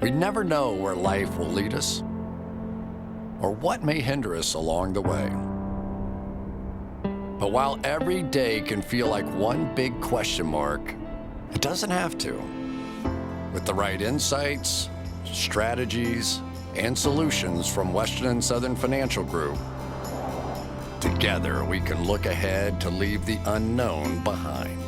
We never know where life will lead us or what may hinder us along the way. But while every day can feel like one big question mark, it doesn't have to. With the right insights, strategies, and solutions from Western and Southern Financial Group, together we can look ahead to leave the unknown behind.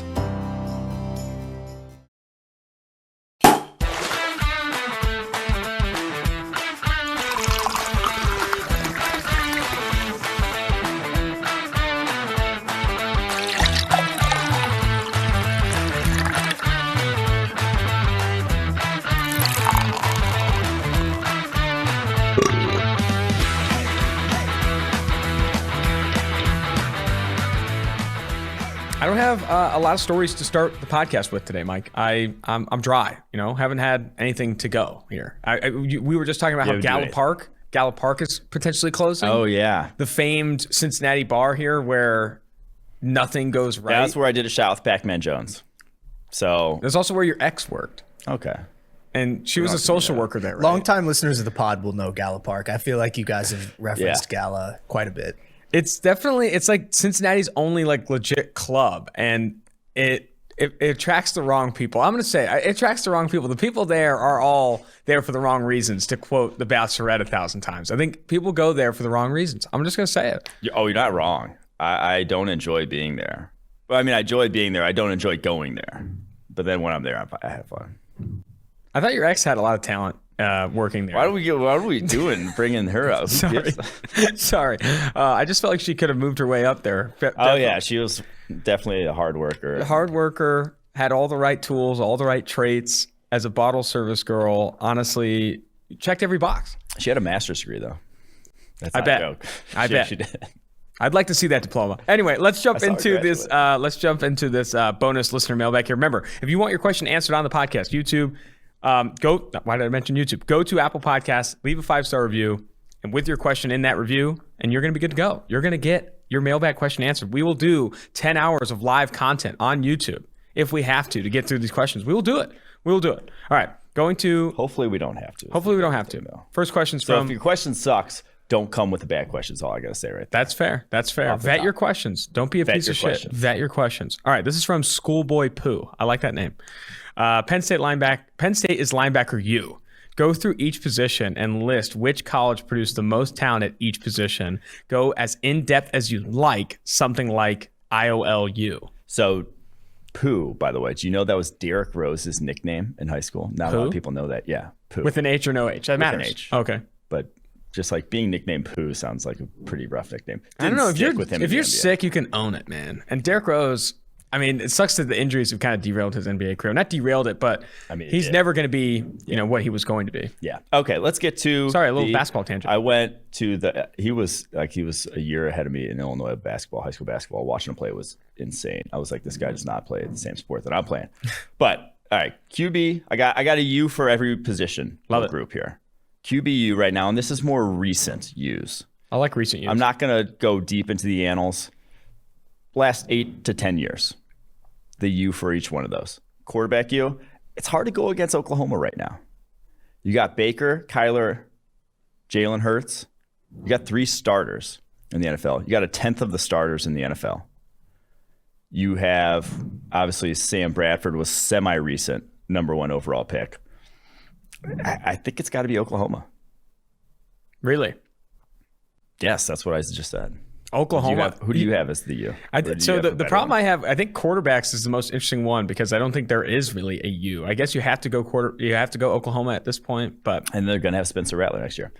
I don't have a lot of stories to start the podcast with today, Mike. I'm dry, haven't had anything to go here. We were just talking about how Galla Park is potentially closing. Oh, yeah. The famed Cincinnati bar here where nothing goes right. Yeah, that's where I did a shot with Pac-Man Jones. So that's also where your ex worked. Okay. And she was a social worker there, right? Longtime listeners of the pod will know Galla Park. I feel like you guys have referenced Galla quite a bit. It's like Cincinnati's only like legit club, and it attracts the wrong people. I'm going to say it attracts the wrong people. The people there are all there for the wrong reasons, to quote the Bachelorette 1,000 times. I think people go there for the wrong reasons. I'm just going to say it. You're not wrong. I don't enjoy being there. Well, I mean, I enjoy being there. I don't enjoy going there. But then when I'm there, I have fun. I thought your ex had a lot of talent working there. What are we doing bringing her up? Sorry. I just felt like she could have moved her way up there. Oh, yeah. She was definitely a hard worker. A hard worker, had all the right tools, all the right traits. As a bottle service girl, honestly, checked every box. She had a master's degree, though. That's not a joke. I bet. She did. I'd like to see that diploma. Anyway, let's jump into this. Bonus listener mailbag here. Remember, if you want your question answered on the podcast, YouTube, why did I mention YouTube? Go to Apple Podcasts, leave a 5-star review, and with your question in that review, and you're going to be good to go. You're going to get your mailbag question answered. We will do 10 hours of live content on YouTube if we have to get through these questions. We will do it. All right, Hopefully we don't have to. Hopefully we don't have to. No. First question's So if your question sucks, don't come with the bad questions. All I got to say right there. That's fair. Vet your questions. Don't be a piece of shit. Vet your questions. All right, this is from Schoolboy Pooh. I like that name. Penn State is linebacker U. Go through each position and list which college produced the most talent at each position. Go as in-depth as you like, something like IOLU. So, Pooh, by the way, do you know that was Derrick Rose's nickname in high school? Not a lot of people know that. Yeah, Pooh. With an H or no H? That matters. With an H. Okay. But just like being nicknamed Pooh sounds like a pretty rough nickname. I don't know. If you're sick, you can own it, man. And Derrick Rose, I mean, it sucks that the injuries have kind of derailed his NBA career. Not derailed it, but he's never going to be, what he was going to be. Yeah. Okay, let's get to a little basketball tangent. I went to he was a year ahead of me in Illinois high school basketball. Watching him play was insane. I was like, this guy does not play the same sport that I'm playing. But all right, QB, I got a U for every position. Love it. Group here. QBU right now, and this is more recent U's. I like recent U's. I'm not going to go deep into the annals. Last 8 to 10 years, the U for each one of those. Quarterback U, it's hard to go against Oklahoma right now. You got Baker, Kyler, Jalen Hurts. You got 3 starters in the NFL. You got a 10th of the starters in the NFL. You have, obviously, Sam Bradford was semi-recent, number 1 overall pick. I think it's got to be Oklahoma. Really? Yes, that's what I just said. Oklahoma. Who do you have as the U? So the problem I have, I think quarterbacks is the most interesting one because I don't think there is really a U. I guess you have to go Oklahoma at this point, and they're going to have Spencer Rattler next year.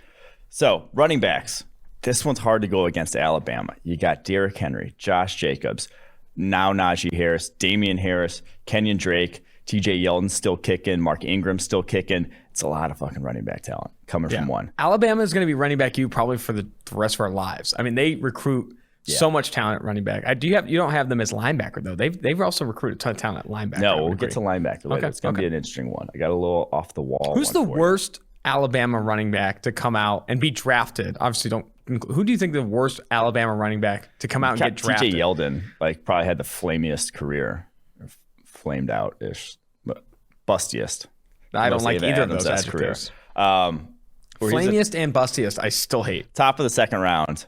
So running backs, this one's hard to go against Alabama. You got Derrick Henry, Josh Jacobs, now Najee Harris, Damian Harris, Kenyon Drake, TJ Yeldon still kicking, Mark Ingram still kicking. It's a lot of fucking running back talent coming from one. Alabama is going to be running back U probably for the rest of our lives. I mean, they recruit so much talent at running back. You don't have them as linebacker though. They've also recruited a ton of talent at linebacker. No, we'll get to linebacker later. It's going to be an interesting one. I got a little off the wall. Who's the worst Alabama running back to come out and be drafted? Obviously, who do you think the worst Alabama running back to come out and get drafted? TJ Yeldon, probably had the flamiest career, flamed out-ish, bustiest. I don't like either of those Adams-esque adjectives. Flamiest and bustiest, I still hate. Top of the second round.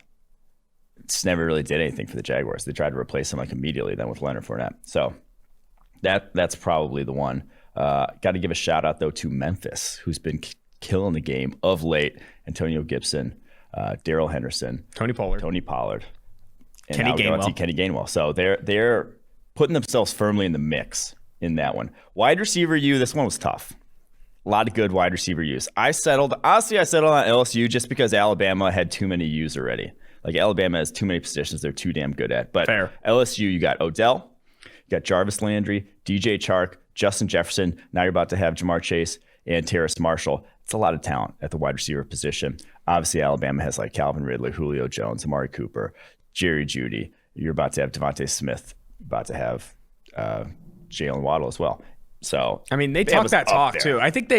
Just never really did anything for the Jaguars. They tried to replace him like immediately then with Leonard Fournette. So that's probably the one. Got to give a shout out though to Memphis, who's been killing the game of late. Antonio Gibson, Darrell Henderson, Tony Pollard, and Kenny Gainwell. So they're putting themselves firmly in the mix in that one. Wide receiver U, this one was tough. A lot of good wide receiver U's. I settled on LSU just because Alabama had too many U's already. Like Alabama has too many positions they're too damn good at. But fair. LSU, you got Odell, you got Jarvis Landry, DJ Chark, Justin Jefferson. Now you're about to have Jamar Chase and Terrace Marshall. It's a lot of talent at the wide receiver position. Obviously, Alabama has like Calvin Ridley, Julio Jones, Amari Cooper, Jerry Jeudy. You're about to have Devontae Smith. You're about to have Jalen Waddle as well. So I mean, they talk that talk too. I think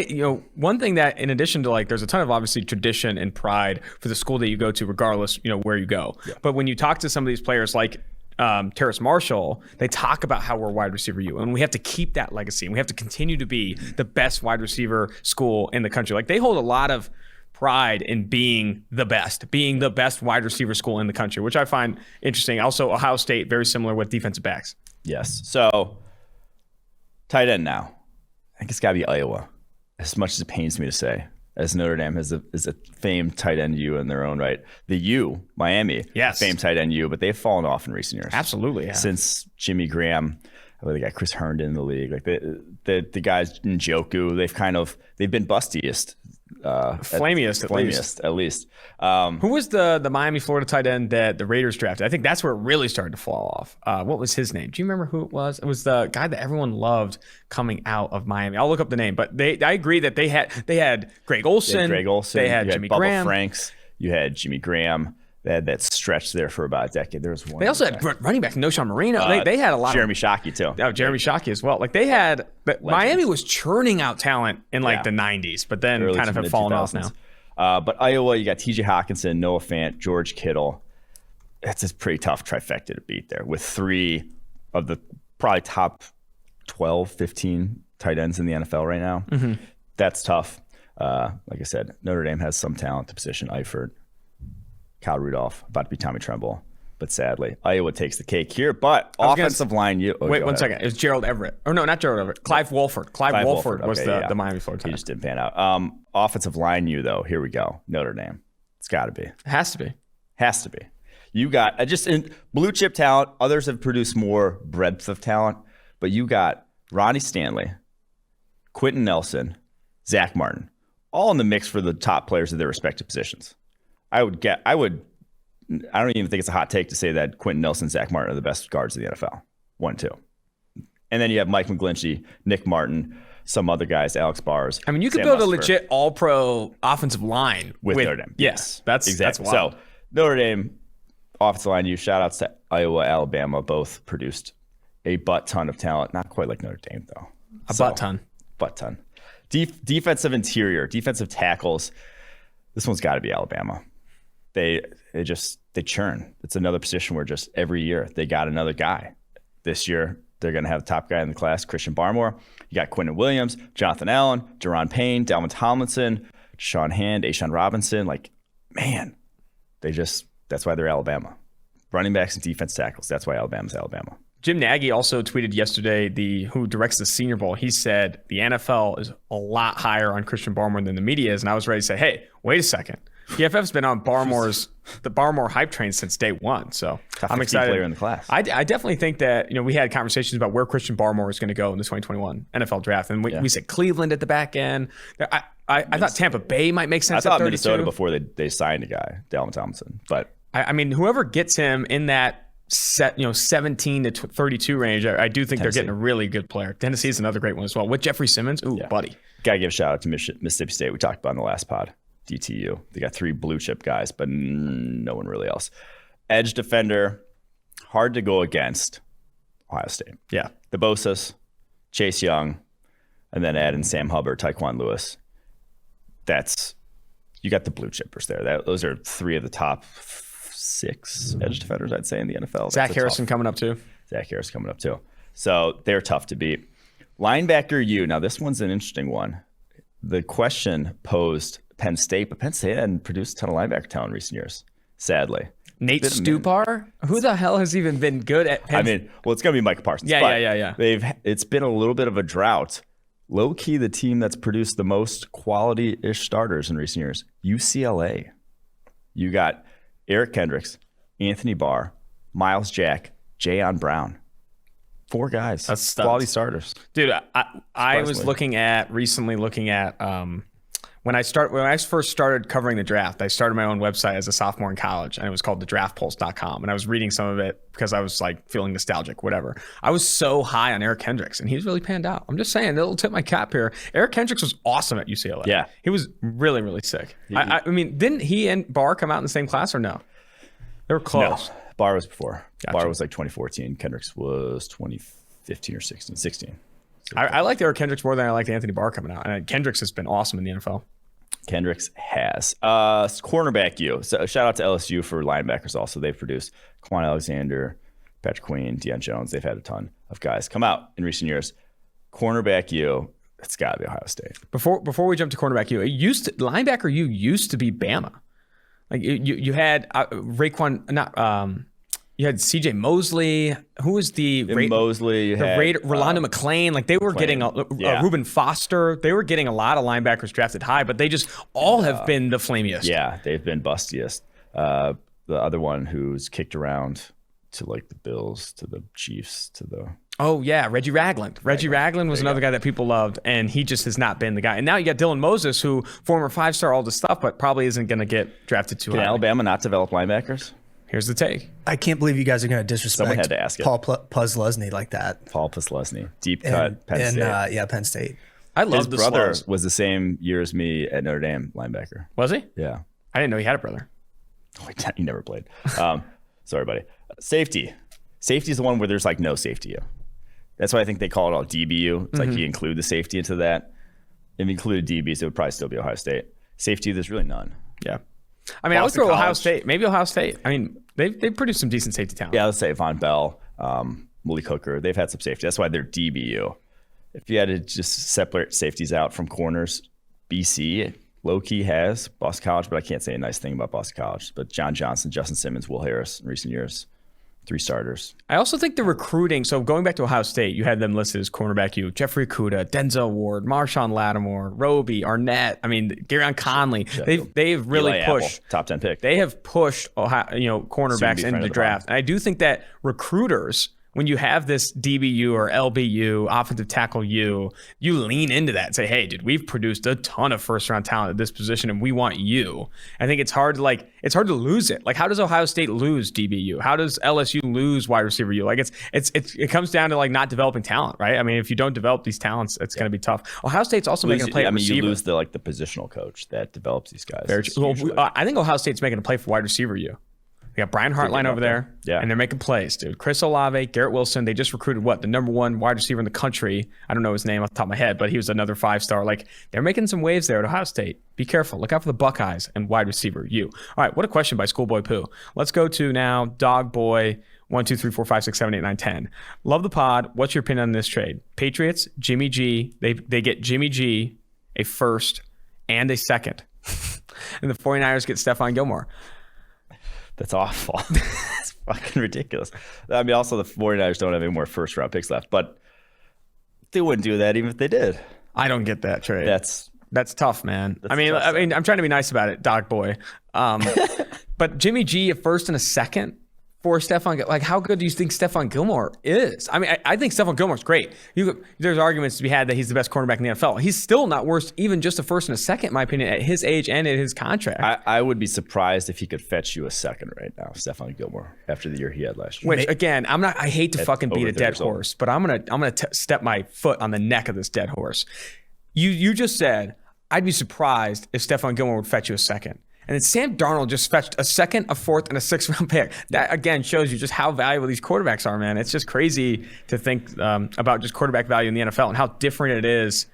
one thing that, in addition to like, there's a ton of obviously tradition and pride for the school that you go to, regardless, where you go. Yeah. But when you talk to some of these players like Terrace Marshall, they talk about how we're wide receiver U, and we have to keep that legacy, and we have to continue to be the best wide receiver school in the country. Like they hold a lot of pride in being the best wide receiver school in the country, which I find interesting. Also, Ohio State, very similar with defensive backs. Yes. So tight end now. I think it's got to be Iowa, as much as it pains me to say, as Notre Dame is a famed tight end U in their own right. The U, Miami, yes, famed tight end U, but they've fallen off in recent years. Absolutely, yeah. Since Jimmy Graham, they got Chris Herndon in the league. Like the guys in Njoku, they've been bustiest. Flamiest, at least. Who was the Miami, Florida tight end that the Raiders drafted? I think that's where it really started to fall off. What was his name? Do you remember who it was? It was the guy that everyone loved coming out of Miami. I'll look up the name, but I agree that they had Greg Olsen. They had Jimmy Graham. Franks. You had Jimmy Graham. They had that stretch there for about a decade. There was one. They also had running back Noshawn Marino. They had a lot. Jeremy Shockey too. Oh, Jeremy Shockey as well. Like they had. Miami was churning out talent in the 90s, but then early kind of have fallen off now. But Iowa, you got T.J. Hawkinson, Noah Fant, George Kittle. It's a pretty tough trifecta to beat there with three of the probably top 12, 15 tight ends in the NFL right now. Mm-hmm. That's tough. Like I said, Notre Dame has some talent at the position. Eifert, Kyle Rudolph, about to be Tommy Tremble. But sadly, Iowa takes the cake here. But offensive line, wait 1 second. It was Gerald Everett. Or no, not Gerald Everett. Clive Wolford. Clive Wolford was the Miami, Florida. He just didn't pan out. Offensive line, though. Here we go. Notre Dame. It's got to be. It has to be. Has to be. You got just in blue chip talent. Others have produced more breadth of talent. But you got Ronnie Stanley, Quentin Nelson, Zach Martin, all in the mix for the top players of their respective positions. I don't even think it's a hot take to say that Quentin Nelson and Zach Martin are the best guards in the NFL. 1, 2. And then you have Mike McGlinchey, Nick Martin, some other guys, Alex Bars. I mean, you could build a legit all-pro offensive line with Notre Dame. Yes, that's exactly. That's wild. So Notre Dame offensive line, shout-outs to Iowa, Alabama, both produced a butt-ton of talent. Not quite like Notre Dame, though. Butt-ton. Butt-ton. Defensive interior, defensive tackles. This one's got to be Alabama. They churn. It's another position where just every year they got another guy. This year they're going to have the top guy in the class, Christian Barmore. You got Quentin Williams, Jonathan Allen, Deron Payne, Dalvin Tomlinson, Sean Hand, Ashawn Robinson. Like, man, that's why they're Alabama. Running backs and defense tackles. That's why Alabama's Alabama. Jim Nagy also tweeted yesterday, who directs the Senior Bowl. He said the NFL is a lot higher on Christian Barmore than the media is, and I was ready to say, hey, wait a second. PFF's been on the Barmore hype train since day one, so I'm excited. Player in the class. I definitely think that we had conversations about where Christian Barmore is going to go in the 2021 NFL draft, and we said Cleveland at the back end. I thought Tampa Bay might make sense. I thought Minnesota before they signed a guy, Dalvin Tomlinson, but I mean, whoever gets him in that 17 to 32 range, I do think Tennessee. They're getting a really good player. Tennessee is another great one as well with Jeffrey Simmons. Ooh, buddy. Gotta give a shout out to Mississippi State. We talked about in the last pod. DTU. They got 3 blue chip guys, but no one really else. Edge defender, hard to go against Ohio State. Yeah. The Bosas, Chase Young, and then add in Sam Hubbard, Tyquan Lewis. You got the blue chippers there. Those are 3 of the top 6 edge defenders, I'd say, in the NFL. Zach Harrison coming up too. So they're tough to beat. Linebacker U. Now this one's an interesting one. the question posed Penn State, but Penn State hadn't produced a ton of linebacker talent in recent years, sadly. Nate Stupar? Who the hell has even been good at Penn State? It's going to be Micah Parsons. Yeah. It's been a little bit of a drought. Low key, the team that's produced the most quality-ish starters in recent years, UCLA. You got Eric Kendricks, Anthony Barr, Miles Jack, Jayon Brown. 4 guys. That's quality starters. Dude, I was recently looking at when I first started covering the draft, I started my own website as a sophomore in college, and it was called thedraftpulse.com. And I was reading some of it because I was like feeling nostalgic, whatever. I was so high on Eric Kendricks, and he's really panned out. I'm just saying, it'll tip my cap here. Eric Kendricks was awesome at UCLA. Yeah. He was really, really sick. I mean, didn't he and Barr come out in the same class or no? They were close. No, Barr was before. Gotcha. Barr was like 2014. Kendricks was 2015 or 16. So I liked Eric Kendricks more than I liked Anthony Barr coming out. And Kendricks has been awesome in the NFL. Kendricks has. Cornerback U. So shout out to LSU for linebackers also. They've produced Quan Alexander, Patrick Queen, Deion Jones. They've had a ton of guys come out in recent years. Cornerback U, it's got to be Ohio State. Before we jump to cornerback U, linebacker U used to be Bama. Like you had Raekwon, you had C.J. Mosley. Who was Mosley? You had Rolando McClain. Like they were getting Reuben Foster. They were getting a lot of linebackers drafted high, but they just all have been the flamiest. Yeah, they've been bustiest. The other one who's kicked around to like the Bills, to the Chiefs, to the Reggie Ragland. Reggie Ragland was another guy that people loved, and he just has not been the guy. And now you got Dylan Moses, who former 5-star, all this stuff, but probably isn't going to get drafted too high. Can Alabama not develop linebackers? Here's the take. I can't believe you guys are going to disrespect Someone had to ask Paul Puzlesny like that. Paul Puzlesny, deep cut, Penn State. Penn State. I love his brother was the same year as me at Notre Dame, linebacker. Was he? Yeah. I didn't know he had a brother. Oh, he never played. Sorry, buddy. Safety. Safety is the one where there's like no safety U. That's why I think they call it all DBU. It's like you include the safety into that. If you included DBs, it would probably still be Ohio State. Safety, there's really none. Yeah. I mean, I would throw Ohio State. Maybe Ohio State. I mean, they've produced some decent safety talent. Yeah, let's say Von Bell, Malik Hooker. They've had some safety. That's why they're DBU. If you had to just separate safeties out from corners, BC low-key has Boston College, but I can't say a nice thing about Boston College. But John Johnson, Justin Simmons, Will Harris in recent years. 3 starters. I also think the recruiting, so going back to Ohio State, you had them listed as cornerback U, Jeffrey Okudah, Denzel Ward, Marshawn Lattimore, Roby, Arnett, I mean, Garyon Conley. They've really Eli pushed. Apple, top 10 pick. They have pushed cornerbacks into the draft. And I do think that recruiters, when you have this DBU or LBU, offensive tackle U, you lean into that and say, hey, dude, we've produced a ton of first-round talent at this position, and we want you. I think it's hard to lose it. Like, how does Ohio State lose DBU? How does LSU lose wide receiver U? Like, it comes down to like not developing talent, right? I mean, if you don't develop these talents, it's going to be tough. Ohio State's also making a play at receiver. You lose the positional coach that develops these guys. I think Ohio State's making a play for wide receiver U. They got Brian Hartline over there, and they're making plays, dude. Chris Olave, Garrett Wilson, they just recruited the number 1 wide receiver in the country. I don't know his name off the top of my head, but he was another 5-star. Like, they're making some waves there at Ohio State. Be careful. Look out for the Buckeyes and wide receiver U. All right, what a question by Schoolboy Pooh. Let's go to now Dog Boy 1, 2, 3, 4, 5, 6, 7, 8, 9, 10. Love the pod. What's your opinion on this trade? Patriots, Jimmy G. They get Jimmy G, a first and a second. And the 49ers get Stephon Gilmore. That's awful. It's fucking ridiculous. I mean, also the 49ers don't have any more first-round picks left, but they wouldn't do that even if they did. I don't get that trade. That's tough, man. That's I mean, I'm trying to be nice about it, Dog Boy. But Jimmy G, a first and a second for Stephon. Like, how good do you think Stephon Gilmore is? I mean, I think Stephon Gilmore's great. There's arguments to be had that he's the best cornerback in the NFL. He's still not worse, even just a first and a second, in my opinion, at his age and at his contract. I would be surprised if he could fetch you a second right now, Stephon Gilmore, after the year he had last year. Which, again, I hate to fucking beat a dead horse, but I'm gonna step my foot on the neck of this dead horse. You just said, I'd be surprised if Stephon Gilmore would fetch you a second. And then Sam Darnold just fetched a second, a fourth, and a 6th-round pick. That, again, shows you just how valuable these quarterbacks are, man. It's just crazy to think about just quarterback value in the NFL and how different it is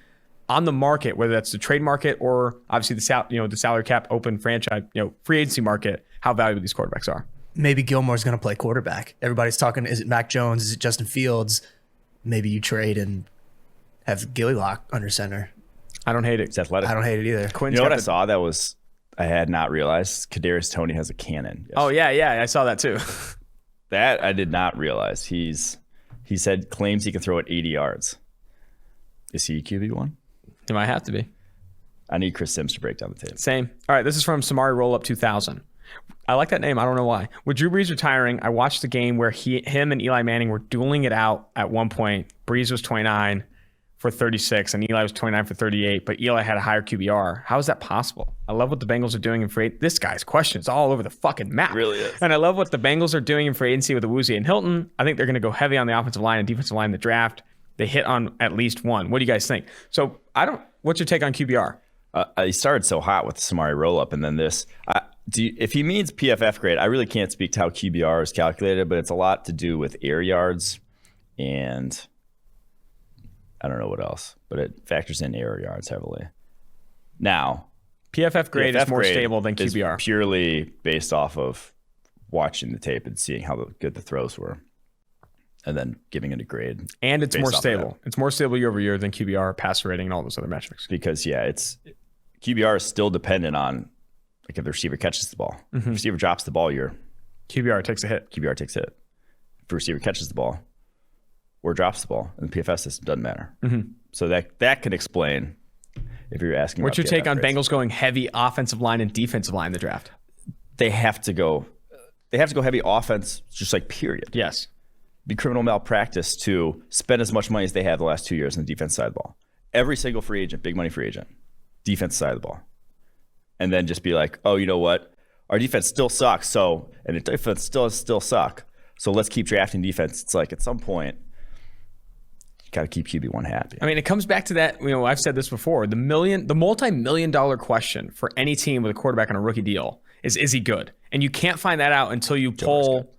on the market, whether that's the trade market or obviously the salary cap, open franchise, free agency market, how valuable these quarterbacks are. Maybe Gilmore's going to play quarterback. Everybody's talking, is it Mac Jones? Is it Justin Fields? Maybe you trade and have Gilly Lock under center. I don't hate it. He's athletic. I don't hate it either. Quinn's You know what got I saw that was I had not realized? Kadarius Toney has a cannon. Oh yeah, I saw that too. That I did not realize. He said claims he can throw it 80 yards. Is he QB1? He might have to be. I need Chris Sims to break down the tape. Same. All right, this is from Samari Rollup 2000. I like that name. I don't know why. With Drew Brees retiring, I watched the game where him and Eli Manning were dueling it out at one point. Brees was 29 for 36, and Eli was 29 for 38, but Eli had a higher QBR. How is that possible? I love what the Bengals are doing in free. This guy's questions all over the fucking map. It really is. And I love what the Bengals are doing in free agency with Awuzie and Hilton. I think they're going to go heavy on the offensive line and defensive line in the draft. They hit on at least one. What do you guys think? So what's your take on QBR? He started so hot with the Samari roll-up, and then this. If he means PFF grade, I really can't speak to how QBR is calculated, but it's a lot to do with air yards and I don't know what else, but it factors in air yards heavily. Now, PFF grade is more stable than QBR. Is purely based off of watching the tape and seeing how good the throws were, and then giving it a grade. And it's more stable. It's more stable year over year than QBR, passer rating, and all those other metrics. Because QBR is still dependent on like if the receiver catches the ball. If the receiver drops the ball, QBR takes a hit. QBR takes a hit. If the receiver catches the ball or drops the ball, and the PFF system doesn't matter. So that can explain if you're asking. What's your take on Bengals going heavy offensive line and defensive line in the draft? They have to go heavy offense, just like period. Yes. Be criminal malpractice to spend as much money as they have the last 2 years on the defense side of the ball. Every single free agent, big money free agent, defense side of the ball. And then just be like, oh, you know what? Our defense still sucks. And the defense still suck. So let's keep drafting defense. It's like at some point, you got to keep QB1 happy. I mean, it comes back to that, I've said this before, the multi-million-dollar question for any team with a quarterback on a rookie deal is he good? And you can't find that out until you pull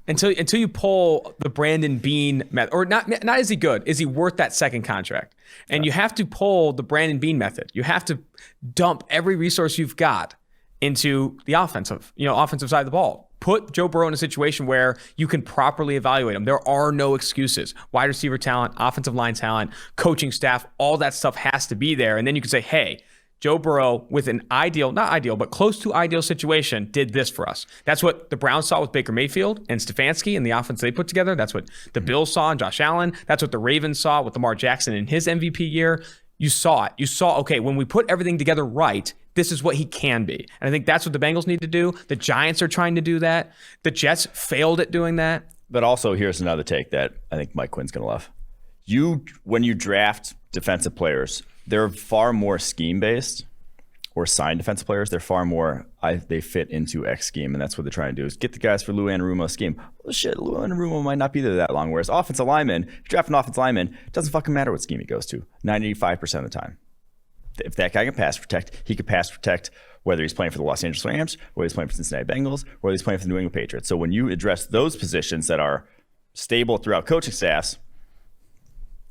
until you pull the Brandon Beane method, or not is he good? Is he worth that second contract? And you have to pull the Brandon Beane method. You have to dump every resource you've got into the offensive side of the ball. Put Joe Burrow in a situation where you can properly evaluate him. There are no excuses. Wide receiver talent, offensive line talent, coaching staff, all that stuff has to be there. And then you can say, hey, Joe Burrow, with an not ideal, but close to ideal situation, did this for us. That's what the Browns saw with Baker Mayfield and Stefanski and the offense they put together. That's what the Bills saw in Josh Allen. That's what the Ravens saw with Lamar Jackson in his MVP year. You saw it. You saw, okay, when we put everything together right, this is what he can be. And I think that's what the Bengals need to do. The Giants are trying to do that. The Jets failed at doing that. But also, here's another take that I think Mike Quinn's going to love. When you draft defensive players, they're far more scheme-based, or signed defensive players. They're far more, they fit into X scheme, and that's what they're trying to do, is get the guys for Lou Anarumo's scheme. Well, shit, Lou Anarumo might not be there that long, whereas offensive lineman, if you draft an offensive lineman, it doesn't fucking matter what scheme he goes to, 95% of the time. If that guy can pass protect, he could pass protect whether he's playing for the Los Angeles Rams, whether he's playing for Cincinnati Bengals, or whether he's playing for the New England Patriots. So when you address those positions that are stable throughout coaching staffs,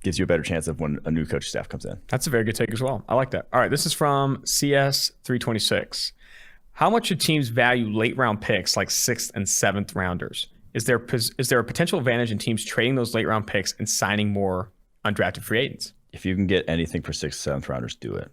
gives you a better chance of when a new coaching staff comes in. That's a very good take as well. I like that. All right, this is from CS326. How much should teams value late round picks like 6th and 7th rounders? Is there a potential advantage in teams trading those late round picks and signing more undrafted free agents? If you can get anything for 6th, 7th rounders, do it.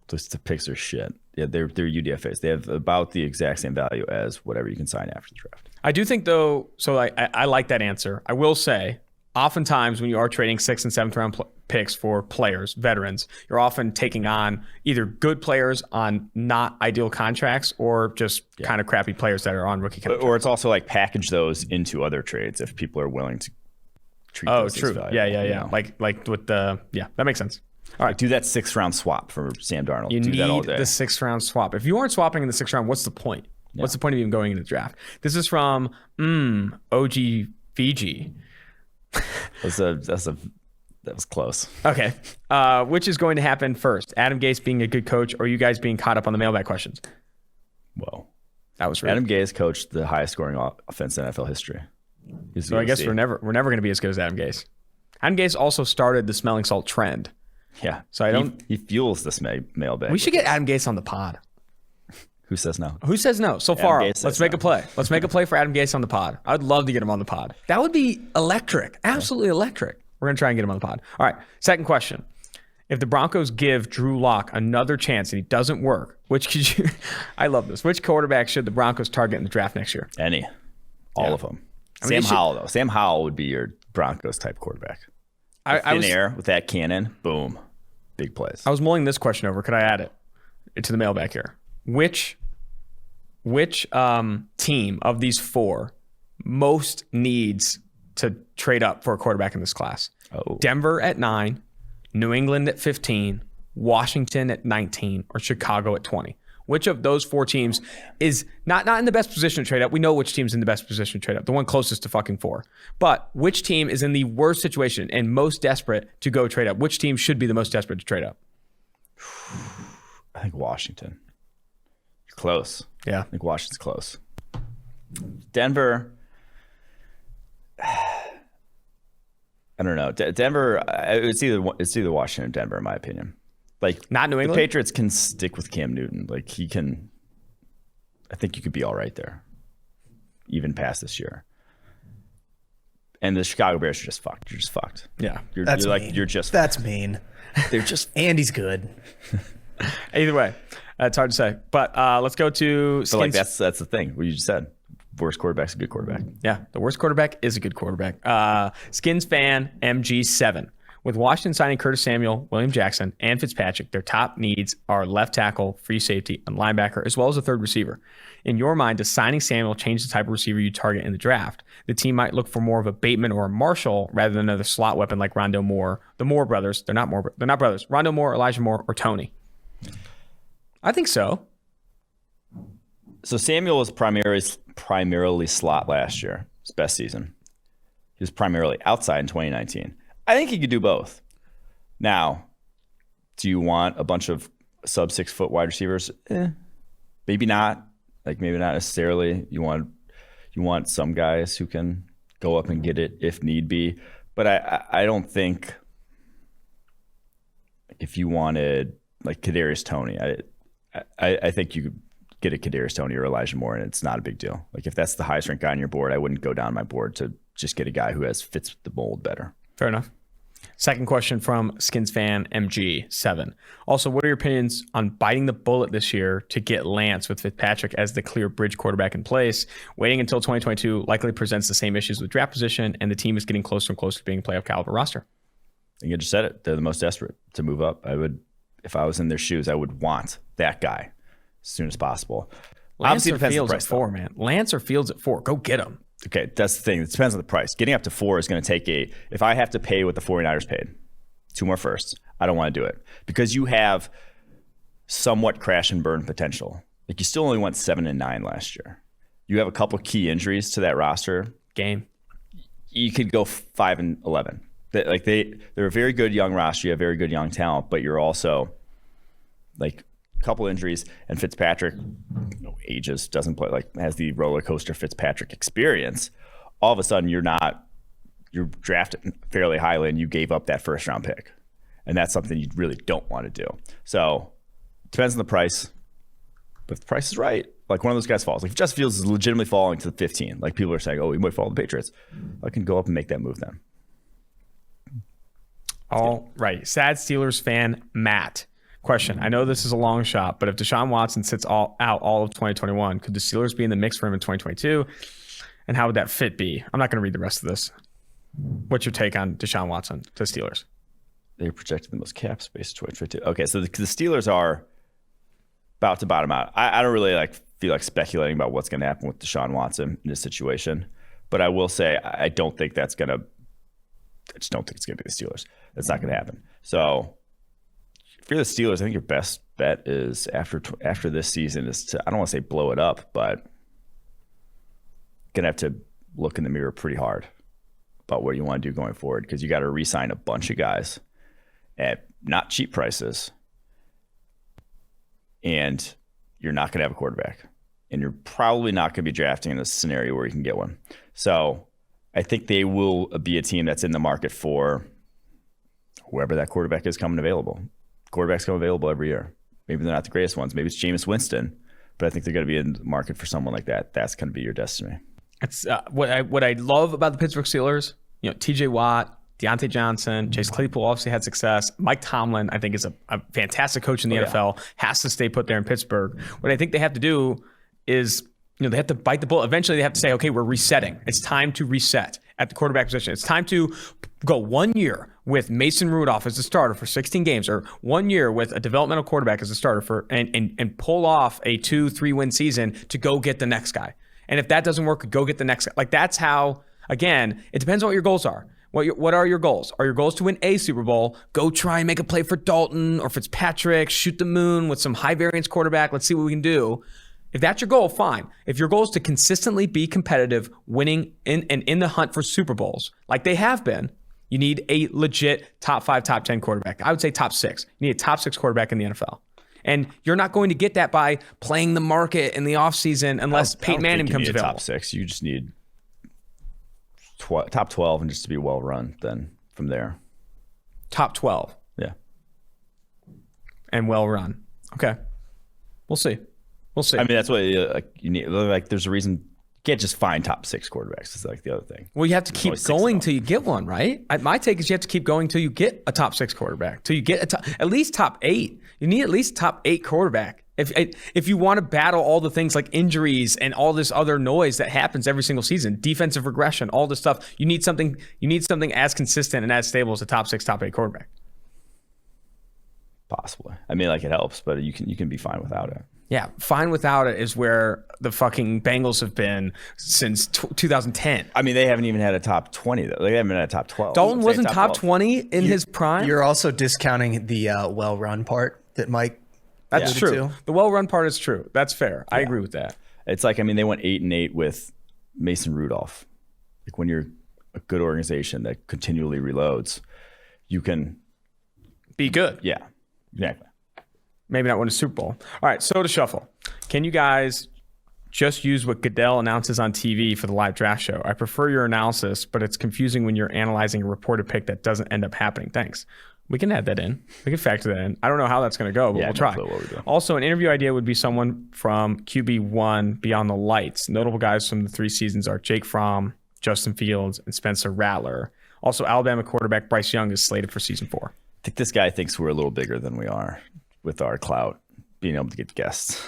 The picks are shit. Yeah, they're UDFAs. They have about the exact same value as whatever you can sign after the draft. I do think, though, so I like that answer. I will say, oftentimes when you are trading 6th and 7th round picks for players, veterans, you're often taking on either good players on not ideal contracts or just kind of crappy players that are on rookie contracts. Or it's also like package those into other trades if people are willing to treat those as valuable. Yeah. You know? Like with that makes sense. All right, do that 6th round swap for Sam Darnold. You do need that all day. the 6th round swap. If you aren't swapping in the 6th round, what's the point? Yeah. What's the point of even going into the draft? This is from OG Fiji. That was close. Okay. Which is going to happen first? Adam Gase being a good coach, or you guys being caught up on the mailbag questions? Whoa. That was rude. Adam Gase coached the highest scoring offense in NFL history. So I guess we're never going to be as good as Adam Gase. Adam Gase also started the smelling salt trend. Yeah. So he fuels this mailbag. We should get Adam Gase on the pod. Who says no? Who says no? So far, let's make a play. Let's make a play for Adam Gase on the pod. I'd love to get him on the pod. That would be electric. Absolutely electric. We're going to try and get him on the pod. All right. Second question. If the Broncos give Drew Lock another chance and he doesn't work, I love this. Which quarterback should the Broncos target in the draft next year? All of them. Sam Howell, though. Sam Howell would be your Broncos type quarterback. Air with that cannon, boom, big plays. I was mulling this question over. Could I add it to the mailbag here? Which team of these four most needs to trade up for a quarterback in this class? Denver at 9, New England at 15, Washington at 19, or Chicago at 20. Which of those four teams is not in the best position to trade up? We know which team's in the best position to trade up, the one closest to fucking 4. But which team is in the worst situation and most desperate to go trade up? Which team should be the most desperate to trade up? I think Washington. You're close. Yeah. I think Washington's close. Denver, I don't know. Denver, it's either Washington or Denver, in my opinion. Like, not New England. The Patriots can stick with Cam Newton. Like, he can. I think you could be all right there, even past this year. And the Chicago Bears are just fucked. You're just fucked. Yeah, That's mean. They're just. And he's good. Either way, it's hard to say. But let's go to. But like that's the thing. What you just said. Worst quarterback's a good quarterback. Yeah, the worst quarterback is a good quarterback. Skins fan MG7. With Washington signing Curtis Samuel, William Jackson, and Fitzpatrick, their top needs are left tackle, free safety, and linebacker, as well as a third receiver. In your mind, does signing Samuel change the type of receiver you target in the draft? The team might look for more of a Bateman or a Marshall rather than another slot weapon like Rondo Moore. The Moore brothers, they're not brothers. Rondo Moore, Elijah Moore, or Tony. I think so. So Samuel was primarily slot last year, his best season. He was primarily outside in 2019. I think he could do both. Now, do you want a bunch of sub 6 foot wide receivers? Maybe not. Like maybe not necessarily. You want some guys who can go up and get it if need be. But I don't think if you wanted like Kadarius Toney, I think you could get a Kadarius Toney or Elijah Moore, and it's not a big deal. Like if that's the highest ranked guy on your board, I wouldn't go down my board to just get a guy who fits the mold better. Fair enough. Second question from Skins fan MG7. Also, what are your opinions on biting the bullet this year to get Lance with Fitzpatrick as the clear bridge quarterback in place? Waiting until 2022 likely presents the same issues with draft position, and the team is getting closer and closer to being a playoff caliber roster. I think you just said it. They're the most desperate to move up. If I was in their shoes, I would want that guy as soon as possible. Lance or Fields at 4, man. Lance or Fields at 4. Go get him. Okay, that's the thing. It depends on the price. Getting up to 4 is going to take if I have to pay what the 49ers paid, 2 more firsts, I don't want to do it. Because you have somewhat crash and burn potential. Like you still only went 7 and 9 last year. You have a couple key injuries to that roster. Game. You could go 5 and 11. They're a very good young roster. You have very good young talent, but you're also like couple injuries, and Fitzpatrick ages, doesn't play, like has the roller coaster Fitzpatrick experience. All of a sudden you're drafted fairly highly and you gave up that first round pick, and that's something you really don't want to do. So it depends on the price, but if the price is right, like one of those guys falls, like if Justin Fields is legitimately falling to the 15, like people are saying, oh, he might fall to the Patriots, I can go up and make that move then. All right, sad Steelers fan Matt. Question. I know this is a long shot, but if Deshaun Watson sits out all of 2021, could the Steelers be in the mix for him in 2022? And how would that fit be? I'm not going to read the rest of this. What's your take on Deshaun Watson to Steelers? They're projected the most cap space in 2022. Okay, so the Steelers are about to bottom out. I don't really feel like speculating about what's going to happen with Deshaun Watson in this situation, but I will say I just don't think it's going to be the Steelers. That's not going to happen. So if you're the Steelers, I think your best bet is after this season is to, I don't want to say blow it up, but going to have to look in the mirror pretty hard about what you want to do going forward, because you got to re-sign a bunch of guys at not cheap prices, and you're not going to have a quarterback, and you're probably not going to be drafting in a scenario where you can get one. So I think they will be a team that's in the market for whoever that quarterback is coming available. Quarterbacks come available every year. Maybe they're not the greatest ones. Maybe it's Jameis Winston, but I think they're going to be in the market for someone like that. That's going to be your destiny. It's what I love about the Pittsburgh Steelers. TJ Watt, Deontay Johnson, Chase Claypool obviously had success. Mike Tomlin, I think, is a fantastic coach in the NFL, has to stay put there in Pittsburgh. What I think they have to do is, they have to bite the bullet. Eventually, they have to say, okay, we're resetting. It's time to reset at the quarterback position. It's time to go 1 year with Mason Rudolph as a starter for 16 games, or 1 year with a developmental quarterback as a starter for and pull off a 2-3 win season to go get the next guy. And if that doesn't work, go get the next guy. Like, that's how, again, it depends on what your goals are. What are your goals? Are your goals to win a Super Bowl? Go try and make a play for Dalton or Fitzpatrick, shoot the moon with some high variance quarterback. Let's see what we can do. If that's your goal, fine. If your goal is to consistently be competitive, winning in the hunt for Super Bowls, like they have been, you need a legit top 5, top 10 quarterback. I would say top 6. You need a top 6 quarterback in the NFL. And you're not going to get that by playing the market in the offseason unless Peyton Manning comes available. Top 6. You just need top 12 and just to be well run. Then from there, top 12. Yeah, and well run. Okay, we'll see. I mean, that's what you need. Like, there's a reason you can't just find top 6 quarterbacks. It's like the other thing. Well, you have to keep going till you get one, right? My take is you have to keep going till you get a top 6 quarterback, till you get at least top 8. You need at least top 8 quarterback. If you want to battle all the things like injuries and all this other noise that happens every single season, defensive regression, all this stuff, you need something as consistent and as stable as a top 6, top 8 quarterback. Possibly. I mean, like, it helps, but you can be fine without it. Yeah, fine without it is where the fucking Bengals have been since 2010. I mean, they haven't even had a top 20, though. They haven't had a top 12. Dalton wasn't top 20 in his prime? You're also discounting the well-run part that Mike That's true. The well-run part is true. That's fair. I agree with that. It's like, I mean, they went 8-8 with Mason Rudolph. Like, when you're a good organization that continually reloads, you can be good. Yeah, exactly. Maybe not win a Super Bowl. All right, Soda Shuffle. Can you guys just use what Goodell announces on TV for the live draft show? I prefer your analysis, but it's confusing when you're analyzing a reported pick that doesn't end up happening. Thanks. We can add that in. We can factor that in. I don't know how that's going to go, but we'll try. Also, an interview idea would be someone from QB1 Beyond the Lights. Notable guys from the 3 seasons are Jake Fromm, Justin Fields, and Spencer Rattler. Also, Alabama quarterback Bryce Young is slated for season 4. I think this guy thinks we're a little bigger than we are with our clout, being able to get guests.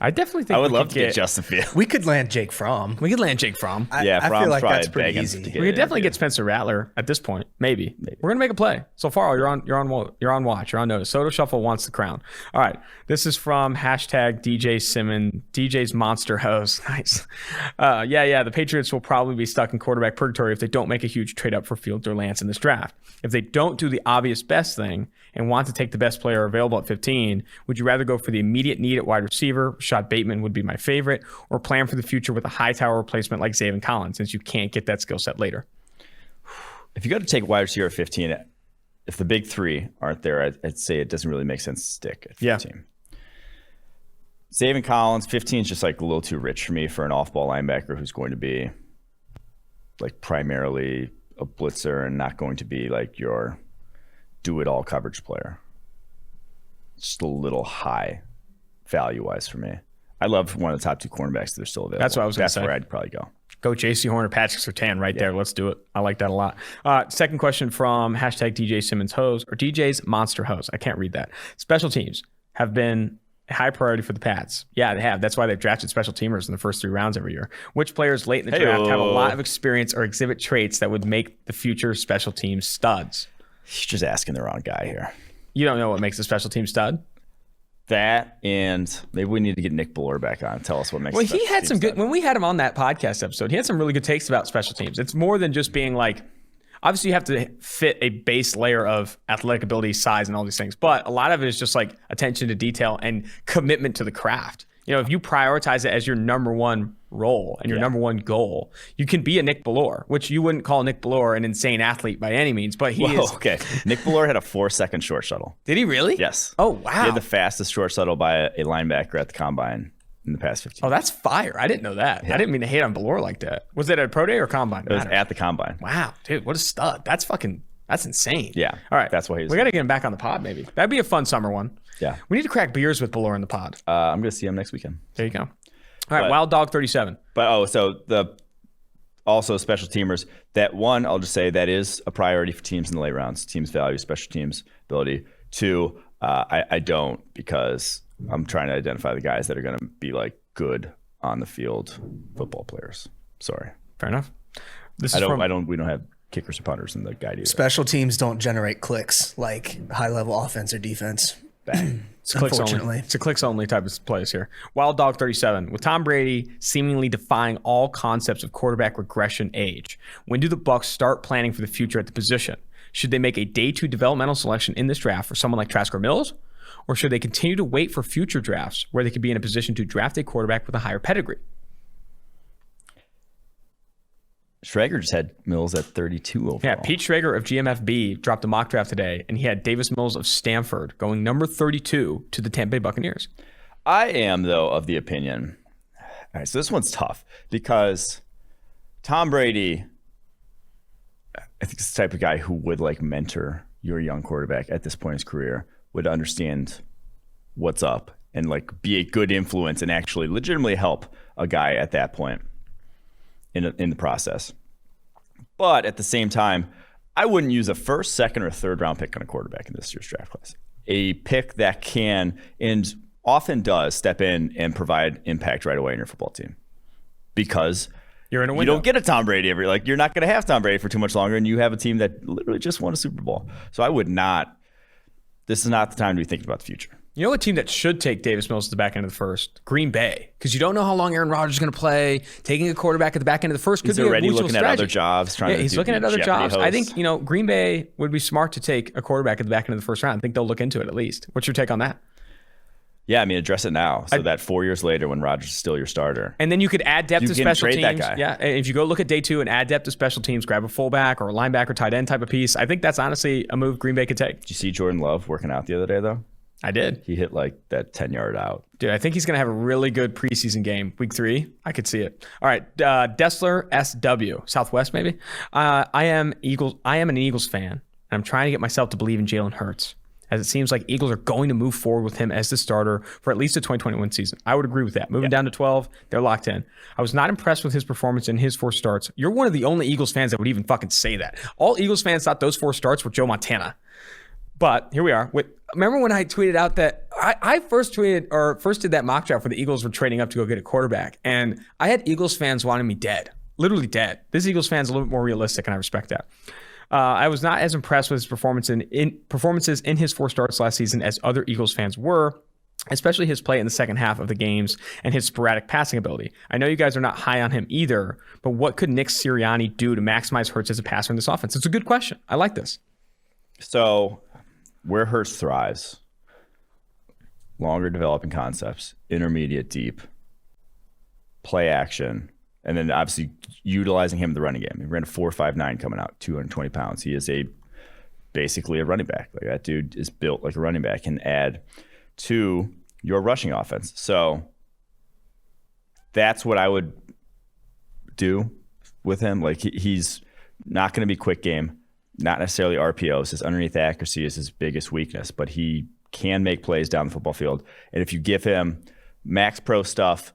I definitely think I would love to get Justin Fields. We could land Jake Fromm. We could land Jake Fromm. I feel like that's pretty easy. We could definitely get Spencer Rattler at this point. Maybe. We're gonna make a play. So far, you're on watch. You're on notice. Soda Shuffle wants the crown. All right. This is from #DJ Simmons, DJ's monster host. Nice. The Patriots will probably be stuck in quarterback purgatory if they don't make a huge trade up for Fields or Lance in this draft. If they don't do the obvious best thing and want to take the best player available at 15, would you rather go for the immediate need at wide receiver? Rashad Bateman would be my favorite, or plan for the future with a high tower replacement like Zaven Collins, since you can't get that skill set later? If you got to take wide receiver at 15, if the big 3 aren't there, I'd say it doesn't really make sense to stick at 15. Yeah. Zaven Collins, 15 is just like a little too rich for me for an off-ball linebacker who's going to be like primarily a blitzer and not going to be like your do-it-all coverage player. It's just a little high value-wise for me. I love one of the top 2 cornerbacks that are still available. That's what I was going to say. That's where I'd probably go. Go J.C. Horn or Patrick Surtain right there. Let's do it. I like that a lot. Second question from #DJ Simmons Hose or DJ's Monster Hose. I can't read that. Special teams have been a high priority for the Pats. Yeah, they have. That's why they've drafted special teamers in the first 3 rounds every year. Which players late in the draft have a lot of experience or exhibit traits that would make the future special teams studs? You're just asking the wrong guy here. You don't know what makes a special team stud? That, and maybe we need to get Nick Ballore back on and tell us what makes. Well, he had some good. When we had him on that podcast episode, he had some really good takes about special teams. It's more than just being like. Obviously, you have to fit a base layer of athletic ability, size, and all these things. But a lot of it is just like attention to detail and commitment to the craft. You know, if you prioritize it as your number one role and your number one goal, you can be a Nick Ballore, which you wouldn't call Nick Ballore an insane athlete by any means, but he is. Okay. Nick Ballore had a 4-second short shuttle. Did he really? Yes. Oh, wow. He had the fastest short shuttle by a linebacker at the combine in the past 15 years. Oh, that's fire. I didn't know that. Yeah. I didn't mean to hate on Ballore like that. Was it at Pro Day or Combine? It was at the Combine. Wow, dude, what a stud. That's insane. Yeah. All right. That's why he's. We got to get him back on the pod, maybe. That'd be a fun summer one. Yeah. We need to crack beers with Ballore in the pod. I'm going to see him next weekend. There you go. All right, Wild Dog 37. But so the also special teamers. That one, I'll just say that is a priority for teams in the late rounds. Teams value special teams ability. Two, I don't, because I'm trying to identify the guys that are going to be like good on the field football players. Sorry. Fair enough. We don't have kickers or punters in the guide either. Special teams don't generate clicks like high level offense or defense. It's clicks only. It's a clicks only type of plays here. Wild Dog 37. With Tom Brady seemingly defying all concepts of quarterback regression age, when do the Bucs start planning for the future at the position? Should they make a day 2 developmental selection in this draft for someone like Trasker Mills? Or should they continue to wait for future drafts where they could be in a position to draft a quarterback with a higher pedigree? Schrager just had Mills at 32 overall. Yeah, Pete Schrager of GMFB dropped a mock draft today, and he had Davis Mills of Stanford going number 32 to the Tampa Bay Buccaneers. I am, though, of the opinion. All right, so this one's tough because Tom Brady, I think, is the type of guy who would like mentor your young quarterback at this point in his career, would understand what's up and like be a good influence and actually legitimately help a guy at that point in the process. But at the same time, I wouldn't use a first, second, or third round pick on a quarterback in this year's draft class. A pick that can and often does step in and provide impact right away in your football team, because you're in a window. You don't get a Tom Brady you're not going to have Tom Brady for too much longer, and you have a team that literally just won a Super Bowl. So I would not. This is not the time to be thinking about the future. You know a team that should take Davis Mills at the back end of the first? Green Bay. Because you don't know how long Aaron Rodgers is going to play. Taking a quarterback at the back end of the first could be a already mutual looking strategy. at other jobs. He's looking at other jobs. Hosts. I think, Green Bay would be smart to take a quarterback at the back end of the first round. I think they'll look into it at least. What's your take on that? Yeah, I mean, address it now so that 4 years later when Rodgers is still your starter. And then you could add depth to special teams. That guy. Yeah, if you go look at day 2 and add depth to special teams, grab a fullback or a linebacker, tight end type of piece, I think that's honestly a move Green Bay could take. Did you see Jordan Love working out the other day, though? I did. He hit like that 10-yard out. Dude, I think he's going to have a really good preseason game. Week 3, I could see it. All right, Dessler SW, Southwest maybe. I am an Eagles fan, and I'm trying to get myself to believe in Jalen Hurts, as it seems like Eagles are going to move forward with him as the starter for at least the 2021 season. I would agree with that. Moving down to 12, they're locked in. I was not impressed with his performance in his 4 starts. You're one of the only Eagles fans that would even fucking say that. All Eagles fans thought those 4 starts were Joe Montana. But here we are. Remember when I tweeted out that I first did that mock draft where the Eagles were trading up to go get a quarterback, and I had Eagles fans wanting me dead, literally dead. This Eagles fan's a little bit more realistic, and I respect that. I was not as impressed with his performances in his 4 starts last season as other Eagles fans were, especially his play in the second half of the games and his sporadic passing ability. I know you guys are not high on him either, but what could Nick Sirianni do to maximize Hurts as a passer in this offense? It's a good question. I like this. So where Hurts thrives, longer developing concepts, intermediate deep, play action, and then obviously utilizing him in the running game. He ran a 4.59 coming out, 220 pounds. He is basically a running back. Like, that dude is built like a running back, and add to your rushing offense. So that's what I would do with him. Like, he's not going to be quick game. Not necessarily RPOs. His underneath accuracy is his biggest weakness, but he can make plays down the football field. And if you give him max pro stuff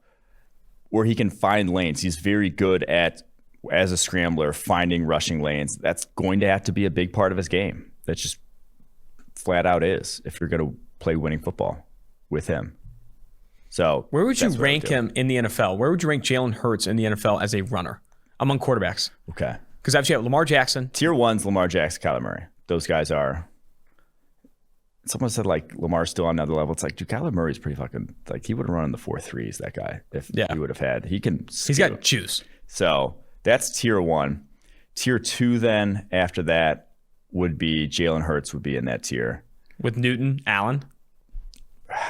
where he can find lanes, he's very good at, as a scrambler, finding rushing lanes. That's going to have to be a big part of his game. That just flat out is, if you're going to play winning football with him. So where would you rank him in the NFL? Where would you rank Jalen Hurts in the NFL as a runner among quarterbacks? Okay. Because actually you have Lamar Jackson. Tier 1's Lamar Jackson, Kyler Murray. Those guys are. Someone said like Lamar's still on another level. It's like, dude, Kyler Murray's pretty fucking, like, he would have run in the 4.3s, that guy, if he would have had. He's got juice. So that's tier 1. Tier 2 then after that would be Jalen Hurts would be in that tier. With Newton, Allen?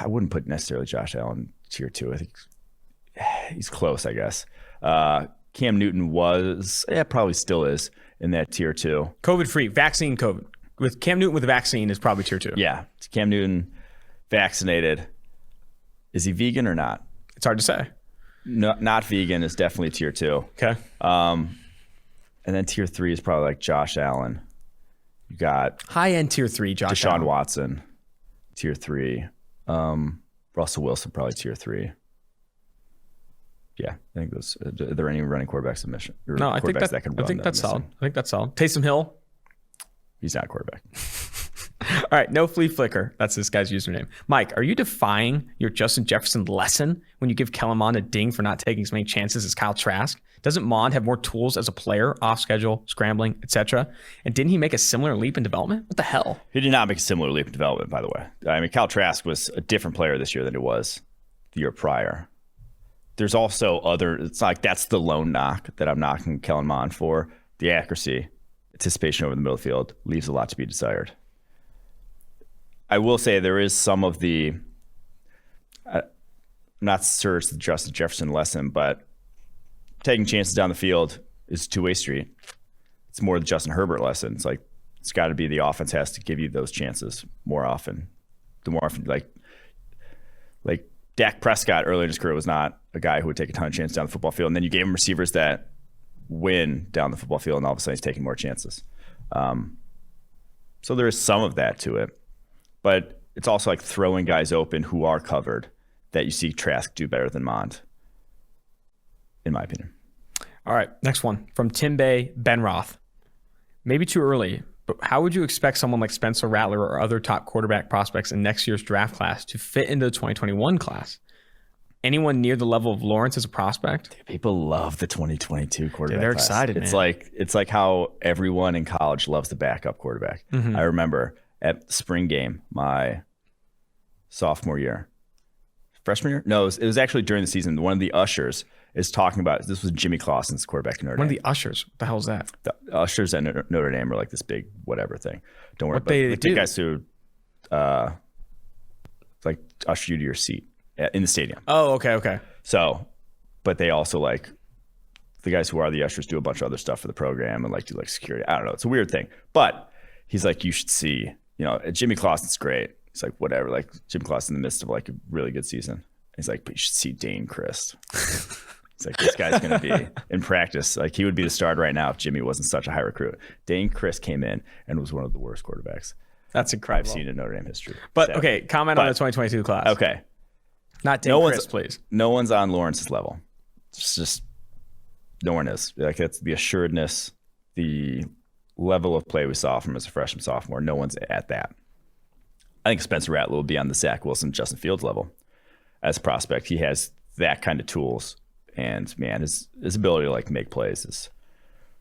I wouldn't put necessarily Josh Allen tier 2. I think he's close, I guess. Cam Newton probably still is in that tier 2. COVID-free, vaccine COVID. With Cam Newton with the vaccine is probably tier 2. Yeah. Cam Newton vaccinated. Is he vegan or not? It's hard to say. No, not vegan is definitely tier 2. Okay. And then tier 3 is probably like Josh Allen. You got high-end tier 3, Josh Deshaun Allen. Watson, tier 3. Russell Wilson, probably tier 3. Yeah, I think those. Are there any running quarterbacks in mission? No, I think that's solid. I think that's solid. Taysom Hill. He's not a quarterback. All right, no flea flicker. That's this guy's username. Mike, are you defying your Justin Jefferson lesson when you give Kellen Mond a ding for not taking as many chances as Kyle Trask? Doesn't Mond have more tools as a player, off schedule, scrambling, etc.? And didn't he make a similar leap in development? What the hell? He did not make a similar leap in development, by the way. I mean, Kyle Trask was a different player this year than he was the year prior. There's also it's not like that's the lone knock that I'm knocking Kellen Mond for. The accuracy, anticipation over the middle of the field leaves a lot to be desired. I will say there is some of the, I'm not sure it's the Justin Jefferson lesson, but taking chances down the field is a two-way street. It's more the Justin Herbert lesson. It's like, it's got to be the offense has to give you those chances more often. The more often, like Dak Prescott earlier in his career was not a guy who would take a ton of chances down the football field. And then you gave him receivers that win down the football field, and all of a sudden he's taking more chances. So there is some of that to it. But it's also like throwing guys open who are covered that you see Trask do better than Mond, in my opinion. All right, next one from Tim Bay Benroth. Maybe too early, but how would you expect someone like Spencer Rattler or other top quarterback prospects in next year's draft class to fit into the 2021 class? Anyone near the level of Lawrence as a prospect? Dude, people love the 2022 quarterback. Dude, they're class. excited, It's man. it's like how everyone in college loves the backup quarterback. Mm-hmm. I remember at spring game my sophomore year, freshman year? No, it was actually during the season. One of the ushers is talking about, this was Jimmy Clausen's quarterback in Notre Dame. One of the ushers. What the hell is that? The ushers at Notre Dame are like this big whatever thing. Don't worry What about it. they Like do? the guys who like usher you to your seat in the stadium. Oh, okay. So, but they also like the guys who are the ushers do a bunch of other stuff for the program and like do like security. I don't know. It's a weird thing. But he's like, you should see, Jimmy Clausen's great. He's like, whatever. Like Jimmy Clausen in the midst of like a really good season. He's like, but you should see Dane Christ. It's like, this guy's going to be in practice. Like he would be the starter right now if Jimmy wasn't such a high recruit. Dane Christ came in and was one of the worst quarterbacks That's incredible. I've seen in Notre Dame history. But So, okay, comment on the 2022 class. Okay. Not Dane Chris, please. No one's on Lawrence's level. It's just no one is. Like that's the assuredness, the level of play we saw from as a freshman, sophomore. No one's at that. I think Spencer Rattler will be on the Zach Wilson, Justin Fields level as a prospect. He has that kind of tools, and man, his ability to like make plays is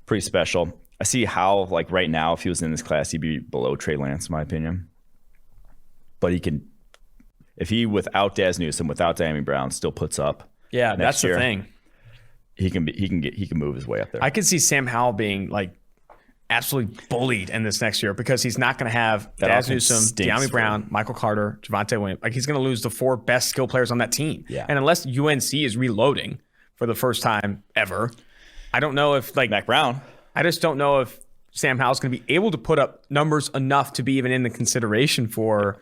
pretty special. I see how like right now, if he was in this class, he'd be below Trey Lance, in my opinion. But he can, if he without Daz Newsome, without Diami Brown, still puts up. Yeah, that's the year, thing. He can move his way up there. I could see Sam Howell being like absolutely bullied in this next year because he's not going to have That Daz offense Newsome, stinks De'Ami for Brown, him. Michael Carter, Javonte Williams. Like he's going to lose the four best skill players on that team. Yeah. And unless UNC is reloading for the first time ever, I don't know if like Mac Brown. I just don't know if Sam Howell's going to be able to put up numbers enough to be even in the consideration for,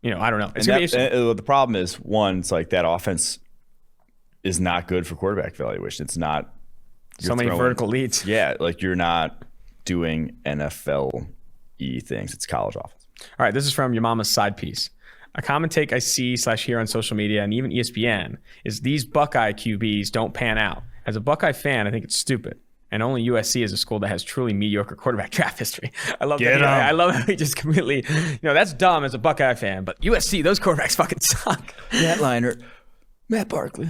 I don't know. It's going to be interesting. The problem is, one, it's like that offense is not good for quarterback evaluation. It's not So many vertical leads. Yeah, like you're not doing NFL-y things. It's college offense. All right, this is from your mama's side piece. A common take I see/hear on social media and even ESPN is these Buckeye QBs don't pan out. As a Buckeye fan, I think it's stupid. And only USC is a school that has truly mediocre quarterback draft history. I love that. I love how he just completely, that's dumb as a Buckeye fan, but USC, those quarterbacks fucking suck. Matt Leinart, Matt Barkley,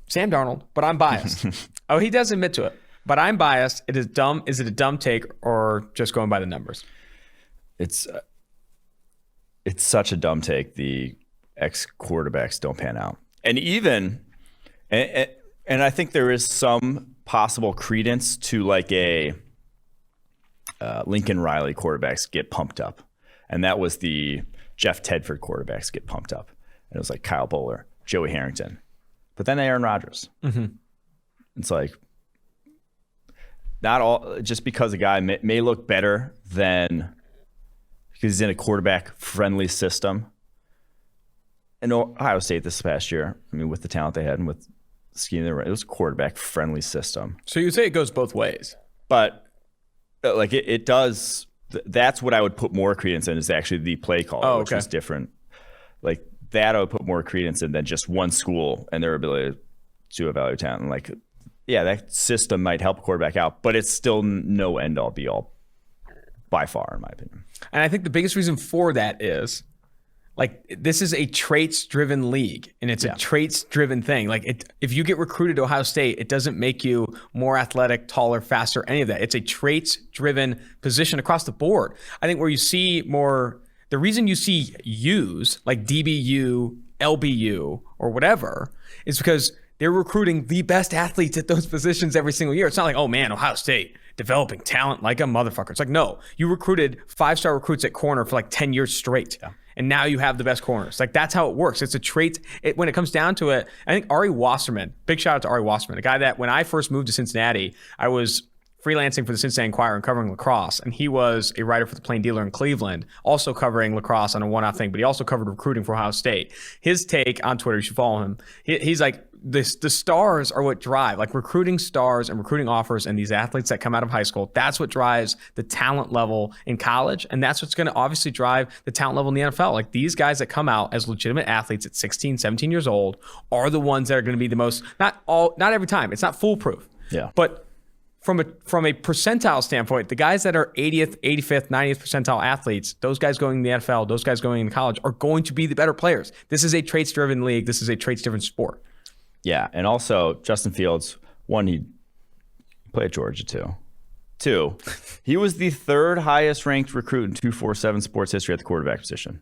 Sam Darnold, but I'm biased. Oh, he does admit to it. But I'm biased. It is dumb. Is it a dumb take or just going by the numbers? It's such a dumb take. The ex-quarterbacks don't pan out. And I think there is some possible credence to like a Lincoln Riley quarterbacks get pumped up. And that was the Jeff Tedford quarterbacks get pumped up. And it was like Kyle Bowler, Joey Harrington. But then Aaron Rodgers. Mm-hmm. It's like, not all, just because a guy may look better than, because he's in a quarterback-friendly system. And Ohio State this past year, I mean, with the talent they had and with the scheme, it was a quarterback-friendly system. So you say it goes both ways. But like it does, that's what I would put more credence in is actually the play call, which is different. Like that I would put more credence in than just one school and their ability to evaluate talent. And like, yeah, that system might help a quarterback out, but it's still no end all be all by far, in my opinion. And I think the biggest reason for that is, like, this is a traits-driven league, and it's a traits-driven thing. Like, if you get recruited to Ohio State, it doesn't make you more athletic, taller, faster, any of that. It's a traits-driven position across the board. I think where you see more, the reason you see U's, like DBU, LBU, or whatever, is because they're recruiting the best athletes at those positions every single year. It's not like, oh man, Ohio State developing talent like a motherfucker. It's like, no, you recruited 5-star recruits at corner for like 10 years straight. Yeah. And now you have the best corners. Like, that's how it works. It's a trait. When it comes down to it, I think Ari Wasserman, big shout out to Ari Wasserman, a guy that when I first moved to Cincinnati, I was freelancing for the Cincinnati Enquirer and covering lacrosse. And he was a writer for the Plain Dealer in Cleveland, also covering lacrosse on a one-off thing, but he also covered recruiting for Ohio State. His take on Twitter, you should follow him. He's like, the stars are what drive, like recruiting stars and recruiting offers and these athletes that come out of high school. That's what drives the talent level in college. And that's what's going to obviously drive the talent level in the NFL. Like, these guys that come out as legitimate athletes at 16, 17 years old are the ones that are going to be the most, not every time. It's not foolproof. Yeah. But from a percentile standpoint, the guys that are 80th, 85th, 90th percentile athletes, those guys going in the NFL, those guys going into college are going to be the better players. This is a traits-driven league. This is a traits-driven sport. Yeah, and also Justin Fields, one, he played at Georgia too. Two, he was the third highest ranked recruit in 247 sports history at the quarterback position.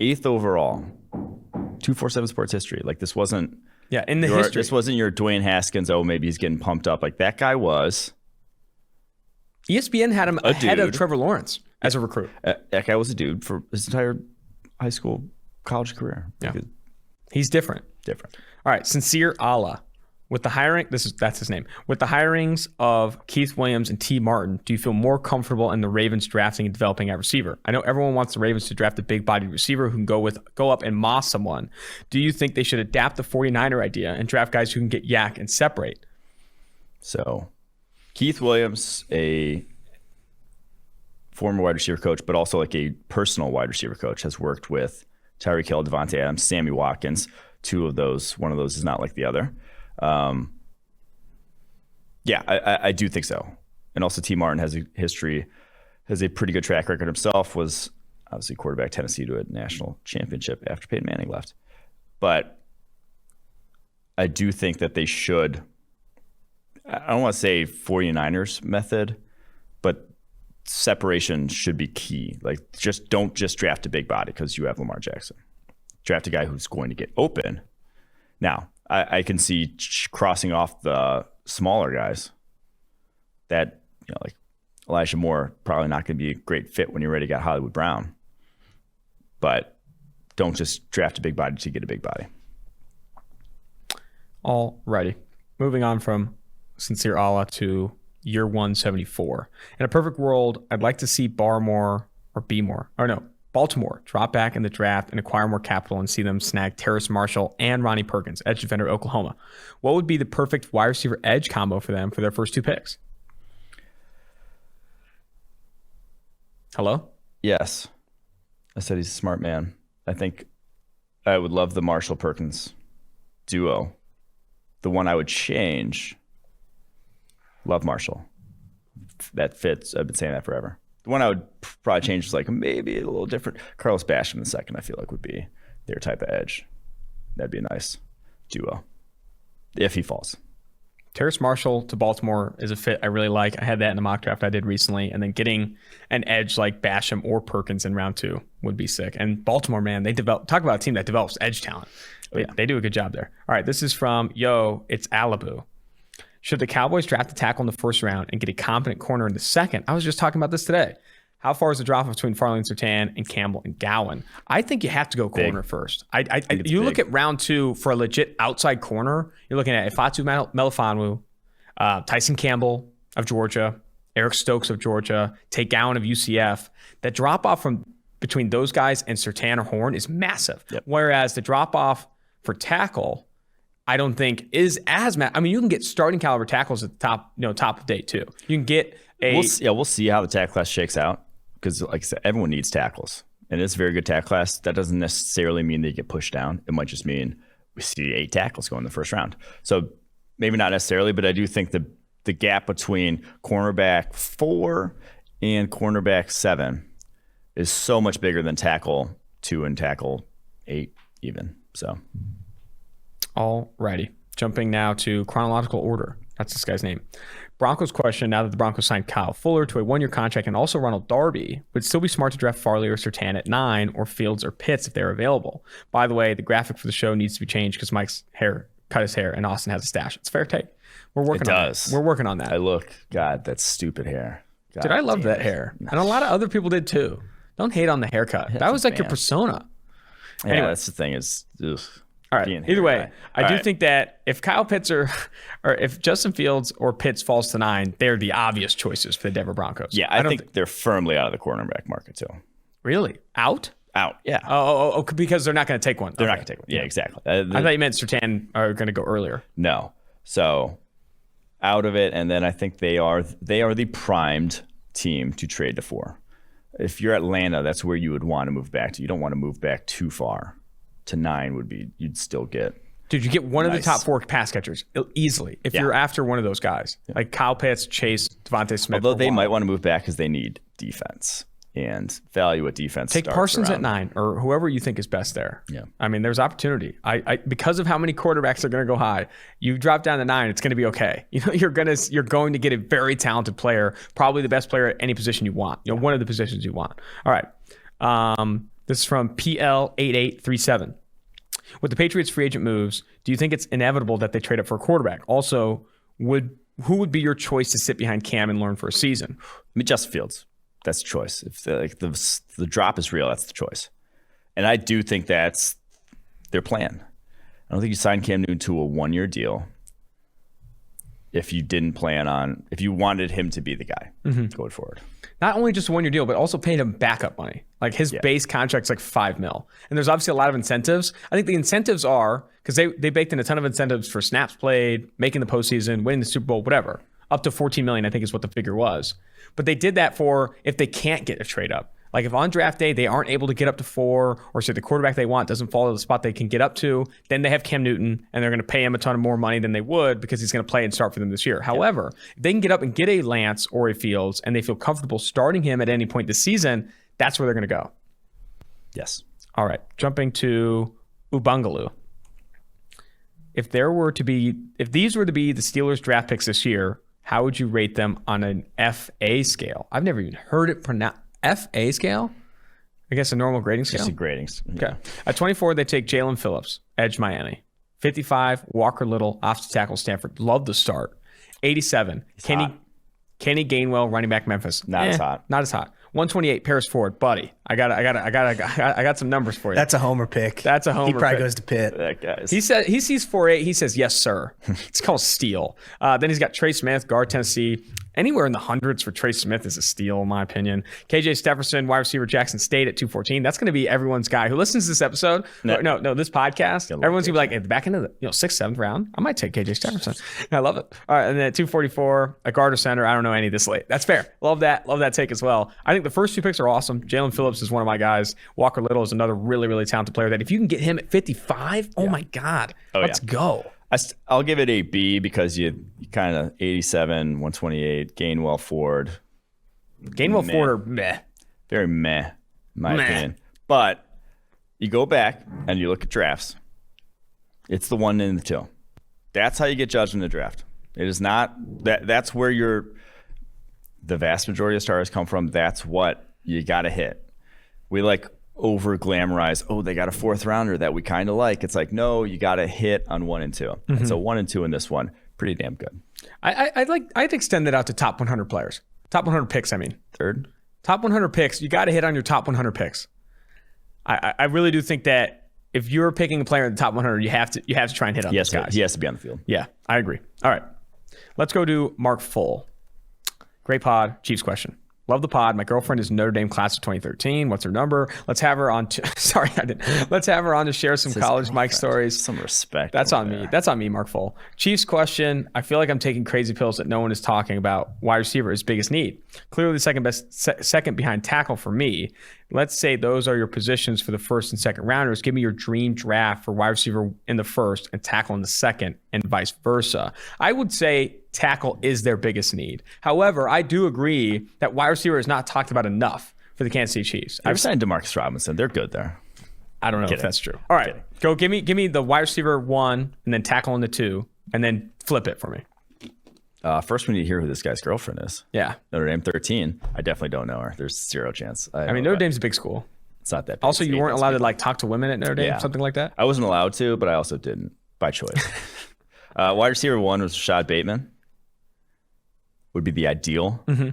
8th overall. 247 sports history. Like, this wasn't in the history. This wasn't your Dwayne Haskins, oh, maybe he's getting pumped up. Like, that guy was. ESPN had him ahead of Trevor Lawrence as a recruit. That guy was a dude for his entire high school, college career. Yeah. He's different. All right, Sincere Allah. With the hiring, that's his name. With the hirings of Keith Williams and T. Martin, do you feel more comfortable in the Ravens drafting and developing a receiver? I know everyone wants the Ravens to draft a big-bodied receiver who can go up and moss someone. Do you think they should adapt the 49er idea and draft guys who can get yak and separate? So, Keith Williams, a former wide receiver coach, but also like a personal wide receiver coach, has worked with Tyreek Hill, Devontae Adams, Sammy Watkins. Two of those, one of those is not like the other. I do think so. And also T. Martin has a pretty good track record himself, was obviously quarterback Tennessee to a national championship after Peyton Manning left. But I do think that they should, I don't want to say 49ers method, but separation should be key. Like, don't just draft a big body because you have Lamar Jackson. Draft a guy who's going to get open. Now, I can see crossing off the smaller guys that, like Elijah Moore, probably not going to be a great fit when you're ready to get Hollywood Brown. But don't just draft a big body to get a big body. All righty. Moving on from Sincere Allah to year 174. In a perfect world, I'd like to see Baltimore drop back in the draft and acquire more capital and see them snag Terrace Marshall and Ronnie Perkins, edge defender, Oklahoma. What would be the perfect wide receiver edge combo for them for their first two picks? Hello? Yes. I said he's a smart man. I think I would love the Marshall Perkins duo. The one I would change, love Marshall. That fits. I've been saying that forever. The one I would probably change is like maybe a little different. Carlos Basham II, I feel like, would be their type of edge. That'd be a nice duo if he falls. Terrace Marshall to Baltimore is a fit I really like. I had that in a mock draft I did recently. And then getting an edge like Basham or Perkins in round 2 would be sick. And Baltimore, man, talk about a team that develops edge talent. They do a good job there. All right, this is from it's Alibu. Should the Cowboys draft a tackle in the first round and get a competent corner in the second? I was just talking about this today. How far is the drop between Farley and Surtain and Campbell and Gowan? I think you have to go corner first. You look at round 2 for a legit outside corner. You're looking at Ifeatu Melifonwu, Tyson Campbell of Georgia, Eric Stokes of Georgia, Tate Gowan of UCF. That drop off from between those guys and Surtain or Horn is massive. Yep. Whereas the drop off for tackle, I don't think is as massive. I mean, you can get starting caliber tackles at the top of day 2. You can get we'll see how the tackle class shakes out. Because, like I said, everyone needs tackles. And it's a very good tackle class. That doesn't necessarily mean they get pushed down. It might just mean we see 8 tackles go in the first round. So maybe not necessarily, but I do think the gap between cornerback 4 and cornerback 7 is so much bigger than tackle 2 and tackle 8 even. So, all righty. Jumping now to chronological order. That's this guy's name. Broncos question, now that the Broncos signed Kyle Fuller to a 1-year contract and also Ronald Darby, would still be smart to draft Farley or Surtain at 9 or Fields or Pitts if they're available. By the way, the graphic for the show needs to be changed because Mike's hair cut his hair and Austin has a stash. It's a fair take. We're working on that. We're working on that. God, that's stupid hair. God, dude, I love that hair. And a lot of other people did too. Don't hate on the haircut. That was like your persona. Yeah, anyway. That's the thing is... Ugh. All right. Either way, I do think that if Kyle Pitts or if Justin Fields or Pitts falls to 9, they're the obvious choices for the Denver Broncos. Yeah, I think they're firmly out of the cornerback market too. Really? Out? Out. Yeah. Oh, because they're not going to take one. They're not going to take one. Yeah, exactly. I thought you meant Surtain are going to go earlier. No. So out of it, and then I think they are the primed team to trade to 4. If you're Atlanta, that's where you would want to move back to. You don't want to move back too far. To 9 would be, you'd still get. Dude, you get one of the top 4 pass catchers easily if you're after one of those guys. Yeah. Like Kyle Pitts, Chase, Devontae Smith. Although they might want to move back because they need defense and value at defense. Take Parsons at 9 or whoever you think is best there. Yeah. I mean, there's opportunity. I because of how many quarterbacks are going to go high, you drop down to 9, it's going to be okay. You know, you're going to get a very talented player, probably the best player at any position you want. You know, one of the positions you want. All right. This is from PL8837. With the Patriots' free agent moves, do you think it's inevitable that they trade up for a quarterback? Also, who would be your choice to sit behind Cam and learn for a season? I mean, Justin Fields. That's the choice. If the drop is real, that's the choice. And I do think that's their plan. I don't think you sign Cam Newton to a 1-year deal if you wanted him to be the guy going forward. Not only just a 1-year deal, but also paying him backup money. Like his base contract's like $5 million. And there's obviously a lot of incentives. I think the incentives are, because they baked in a ton of incentives for snaps played, making the postseason, winning the Super Bowl, whatever. Up to $14 million, I think is what the figure was. But they did that for if they can't get a trade up. Like if on draft day they aren't able to get up to 4, or say the quarterback they want doesn't fall to the spot they can get up to, then they have Cam Newton and they're going to pay him a ton of more money than they would because he's going to play and start for them this year. However, if they can get up and get a Lance or a Fields and they feel comfortable starting him at any point this season, that's where they're going to go. Yes. All right. Jumping to Ubangalu. If these were to be the Steelers draft picks this year, how would you rate them on an FA scale? I've never even heard it pronounced. FA scale? I guess a normal grading scale? Just gradings. Okay. At 24, they take Jalen Phillips, edge Miami. 55, Walker Little, offensive tackle Stanford. Love the start. 87, Kenny Gainwell, running back Memphis. Not as hot. Not as hot. 128, Paris Ford, buddy. I got some numbers for you. That's a homer pick. That's a homer pick. He probably goes to Pitt. That guy's. He sees 4.8. He says, yes, sir. It's called steal. Then he's got Trey Smith, guard Tennessee. Anywhere in the hundreds for Trey Smith is a steal, in my opinion. KJ Stefferson, wide receiver Jackson State at 214. That's going to be everyone's guy who listens to this episode. No, this podcast. Everyone's going to be like, at the back end of the 6th, 7th round, I might take KJ Stefferson. I love it. All right, and then at 244, a guard or center. I don't know any this late. That's fair. Love that take as well. I think the first 2 picks are awesome. Jalen Phillips is one of my guys. Walker Little is another really, really talented player that if you can get him at 55, oh my God, let's go. I'll give it a B because you kind of 87, 128, Gainwell Ford. Ford are meh. Very meh, in my opinion. But you go back and you look at drafts. It's the 1 and the 2. That's how you get judged in the draft. It is not that's where the vast majority of stars come from. That's what you got to hit. We over glamorize, they got a 4th rounder that we kind of like. It's like, no, you got to hit on 1 and 2. And so 1 and 2 in this one, pretty damn good. I'd extend that out to top 100 players. Top 100 picks, I mean. Third? Top 100 picks, you got to hit on your top 100 picks. I really do think that if you're picking a player in the top 100, you have to try and hit on those guys. He has to be on the field. Yeah, I agree. All right. Let's go to Mark Full. Great pod. Chiefs question. Love the pod. My girlfriend is Notre Dame class of 2013. What's her number? Let's have her on. Let's have her on to share some college Mike stories. Some respect. That's on me. That's on me, Mark Full. Chiefs question. I feel like I'm taking crazy pills that no one is talking about. Wide receiver is biggest need. Clearly the second behind tackle for me. Let's say those are your positions for the first and second rounders. Give me your dream draft for wide receiver in the first and tackle in the second, and vice versa. I would say tackle is their biggest need. However, I do agree that wide receiver is not talked about enough for the Kansas City Chiefs. I've signed DeMarcus Robinson. They're good there. I don't know if that's true. All right, go give me the wide receiver 1 and then tackle in the 2 and then flip it for me. First, we need to hear who this guy's girlfriend is. Yeah. Notre Dame 13. I definitely don't know her. There's zero chance. I mean, Notre Dame's a big school. It's not that big. Also, you weren't allowed to like talk to women at Notre Dame, something like that? I wasn't allowed to, but I also didn't by choice. Wide receiver 1 was Rashad Bateman. Would be the ideal. Mm-hmm.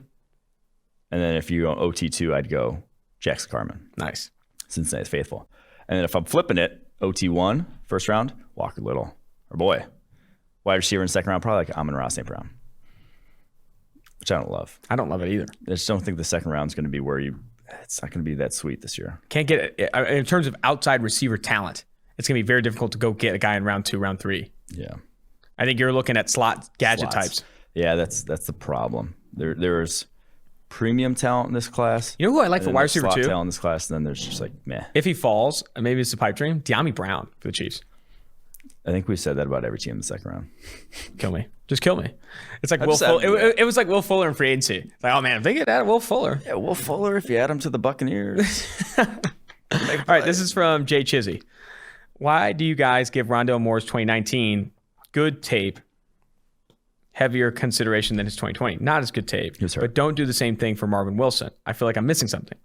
And then if you go OT2, I'd go Jackson Carman. Nice. Cincinnati's faithful. And then if I'm flipping it, OT1, first round, Walker Little. Our boy. Wide receiver in second round, probably like Amon-Ra St. Brown. Which I don't love. I don't love it either. I just don't think the second round is going to be it's not going to be that sweet this year. Can't get it. In terms of outside receiver talent, it's going to be very difficult to go get a guy in round 2, round 3. Yeah. I think you're looking at slot gadget types. Yeah, that's the problem. There's premium talent in this class. You know who I like for wide receiver 2? Talent in this class, and then there's just like meh. If he falls, maybe it's a pipe dream. De'Ami Brown for the Chiefs. I think we said that about every team in the second round. Kill me. Just kill me. It's like Will Fuller. It was like Will Fuller in free agency. It's like, oh man, if they get that Will Fuller. Yeah, Will Fuller, if you add him to the Buccaneers. All right, this is from Jay Chizzy. Why do you guys give Rondale Moore's 2019 good tape heavier consideration than his 2020? Not as good tape, but don't do the same thing for Marvin Wilson. I feel like I'm missing something.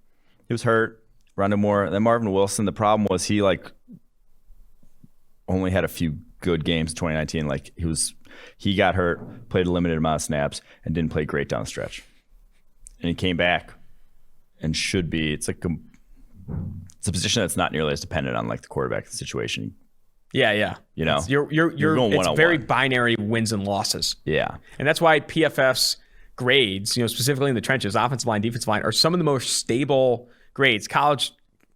He was hurt. Rondale Moore. Then Marvin Wilson, the problem was he only had a few good games in 2019. Like he got hurt, played a limited amount of snaps, and didn't play great down the stretch. And he came back and should be. It's a position that's not nearly as dependent on like the quarterback situation. Yeah. You know, you're going it's very binary wins and losses. Yeah, and that's why PFF's grades, specifically in the trenches, offensive line, defensive line, are some of the most stable grades.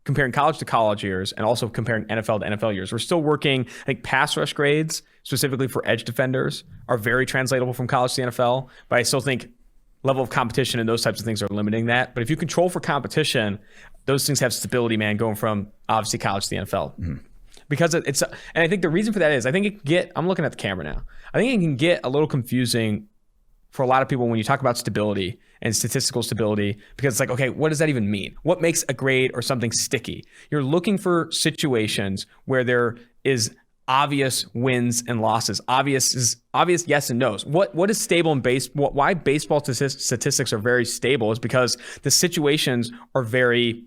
Comparing college to college years and also comparing NFL to NFL years. We're still working, I think pass rush grades, specifically for edge defenders, are very translatable from college to the NFL, but I still think level of competition and those types of things are limiting that. But if you control for competition, those things have stability, man, going from obviously college to the NFL. Mm-hmm. Because and I think the reason for that is, I think I'm looking at the camera now. I think it can get a little confusing for a lot of people when you talk about stability and statistical stability, because it's like, okay, what does that even mean? What makes a grade or something sticky? You're looking for situations where there is obvious wins and losses, obvious yes and no's. What is stable in baseball? Why baseball statistics are very stable is because the situations are very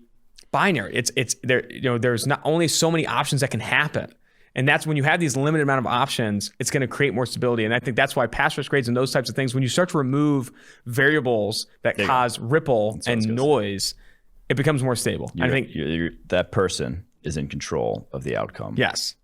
binary. It's there. There's not only so many options that can happen. And that's when you have these limited amount of options, it's going to create more stability. And I think that's why pass rush grades and those types of things, when you start to remove variables that cause ripple and noise, it becomes more stable. I think that person is in control of the outcome. Yes.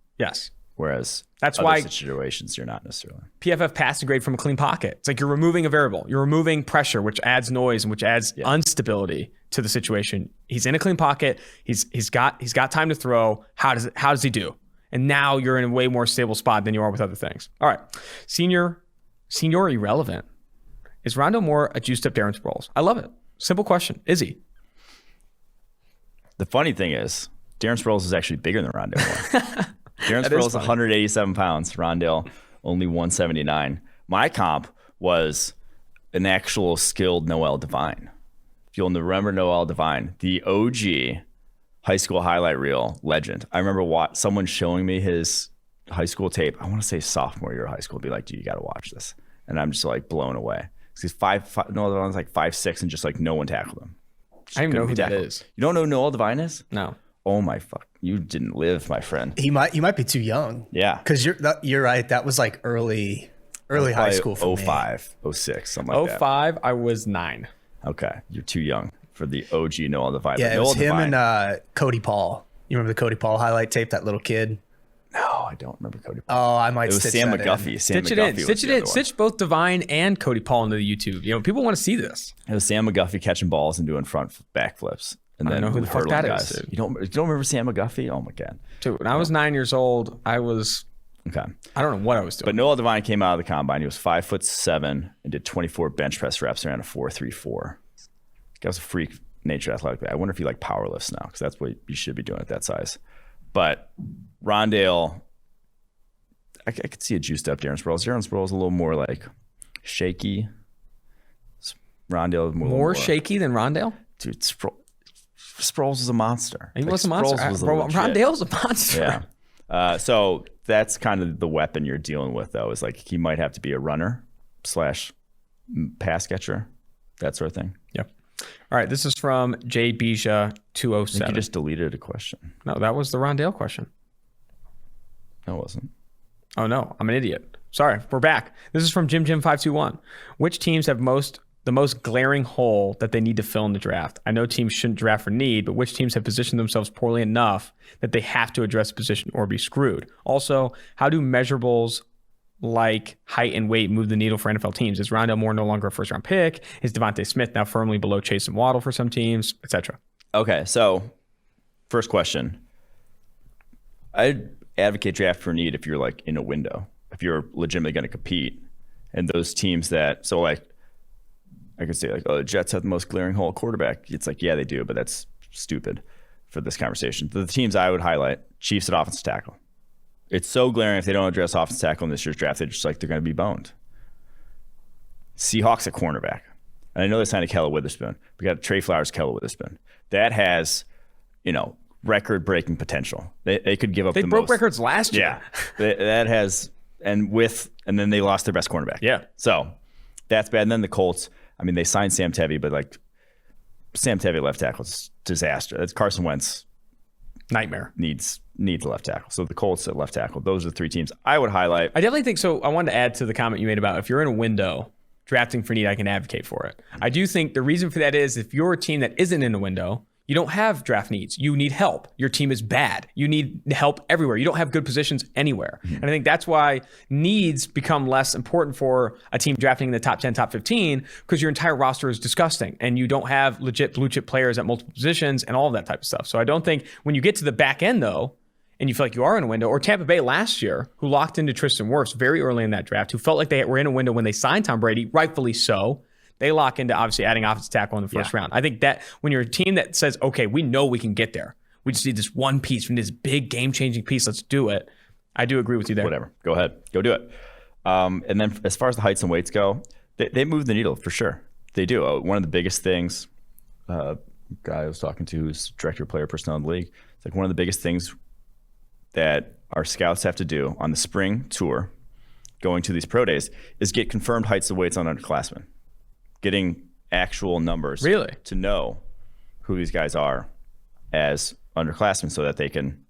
Whereas that's other why situations you're not necessarily. PFF passing grade from a clean pocket. It's like you're removing a variable. You're removing pressure, which adds noise and which adds instability to the situation. He's in a clean pocket. He's got time to throw. How does he do? And now you're in a way more stable spot than you are with other things. All right. Senior irrelevant. Is Rondale Moore a juiced up Darren Sproles? I love it. Simple question. Is he? The funny thing is, Darren Sproles is actually bigger than Rondale Moore. Darren Sproles is 187 pounds. Rondale only 179. My comp was an actual skilled Noel Devine. If you'll remember Noel Devine, the OG high school highlight reel legend. I remember someone showing me his high school tape. I want to say sophomore year of high school. Be like, dude, you got to watch this. And I'm just like blown away. He's 5'5", Noel Devine's like 5'6", and just like no one tackled him. I don't even know who that is. You don't know who Noel Devine is? No. Oh my fuck! You didn't live, my friend. You might be too young. Yeah, because you're right. That was like early high school for 05, 06, something like that. 05, I was 9. Okay, you're too young for the OG Noel Devine. Yeah, it was him and Cody Paul. You remember the Cody Paul highlight tape? That little kid. No, I don't remember Cody Paul. Oh, I might. It was stitch Sam that McGuffey. in. Sam Stitch McGuffey it in. Stitch both Devine and Cody Paul into the YouTube. People want to see this. It was Sam McGuffey catching balls and doing front backflips. And I then don't know who the fuck that is. Dude. You don't remember Sam McGuffey? Oh my god. Dude, when I was 9 years old, I was okay. I don't know what I was doing. But Noel Devine came out of the combine. He was 5'7" and did 24 bench press reps around a 4.34. That was a freak nature athletically. I wonder if he like power lifts now, because that's what you should be doing at that size. But Rondale, I could see a juiced up Darren Sproles. Darren Sproles a little more like shaky. Rondale more shaky than Rondale? Dude, Sproles was a monster. He was a monster. Rondale's a monster. Yeah. So that's kind of the weapon you're dealing with, though, is like he might have to be a runner / pass catcher, that sort of thing. Yep. All right. This is from Jay Bija 207. I think you just deleted a question. No, that was the Rondale question. No, it wasn't. Oh, no. I'm an idiot. Sorry. We're back. This is from Jim 521. Which teams have the most glaring hole that they need to fill in the draft? I know teams shouldn't draft for need, but which teams have positioned themselves poorly enough that they have to address the position or be screwed? Also, how do measurables like height and weight move the needle for NFL teams? Is Rondale Moore no longer a first-round pick? Is Devontae Smith now firmly below Chase and Waddle for some teams, etc.? Okay, so first question. I'd advocate draft for need if you're like in a window, if you're legitimately going to compete. And those teams that, so like, I could say like, oh, the Jets have the most glaring hole quarterback. It's like, yeah, they do, but that's stupid for this conversation. The teams I would highlight, Chiefs at offensive tackle. It's so glaring if they don't address offensive tackle in this year's draft, they're going to be boned. Seahawks at cornerback. And I know they signed a Kella Witherspoon. We got Trey Flowers, Kella Witherspoon. That has, record-breaking potential. They could give up the most. They broke records last year. Yeah. That has, and then they lost their best cornerback. Yeah. So that's bad. And then the Colts, I mean, they signed Sam Tevy, but like Sam Tevy left tackle is disaster. That's Carson Wentz. Nightmare. Needs a left tackle. So the Colts at left tackle. Those are the three teams I would highlight. I definitely think so. I wanted to add to the comment you made about if you're in a window drafting for need, I can advocate for it. I do think the reason for that is if you're a team that isn't in a window, you don't have draft needs. You need help. Your team is bad. You need help everywhere. You don't have good positions anywhere. Mm-hmm. And I think that's why needs become less important for a team drafting in the top 10, top 15, because your entire roster is disgusting and you don't have legit blue chip players at multiple positions and all of that type of stuff. So I don't think when you get to the back end, though, and you feel like you are in a window, or Tampa Bay last year, who locked into Tristan Wirfs very early in that draft, who felt like they were in a window when they signed Tom Brady, rightfully so. They lock into obviously adding offensive tackle in the first round. I think that when you're a team that says, okay, we know we can get there. We just need this one piece from this big game-changing piece. Let's do it. I do agree with you there. Whatever. Go ahead. Go do it. And then as far as the heights and weights go, they move the needle for sure. They do. One of the biggest things, guy I was talking to who's director of player personnel in the league, it's like one of the biggest things that our scouts have to do on the spring tour, going to these pro days, is get confirmed heights and weights on underclassmen. Getting actual numbers to know who these guys are as underclassmen so that they can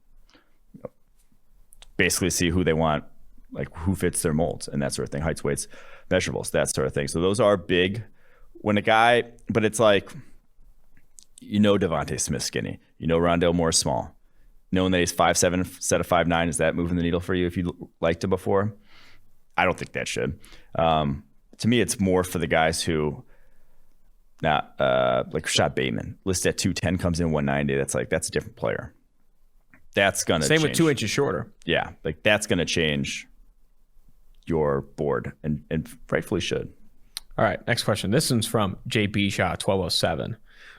basically see who they want, like who fits their molds and that sort of thing, heights, weights, measurables, that sort of thing. So those are big. When a guy, but it's like, Devontae Smith's skinny. Rondale Moore's small. Knowing that he's 5'7", instead of 5'9", is that moving the needle for you if you liked him before? I don't think that should. To me, it's more for the guys who, like Rashad Bateman, listed at 210, comes in 190. That's a different player. That's gonna same change. with 2 inches shorter. Yeah, like that's gonna change your board, and rightfully should. All right, next question. This one's from JB Shaw 1207.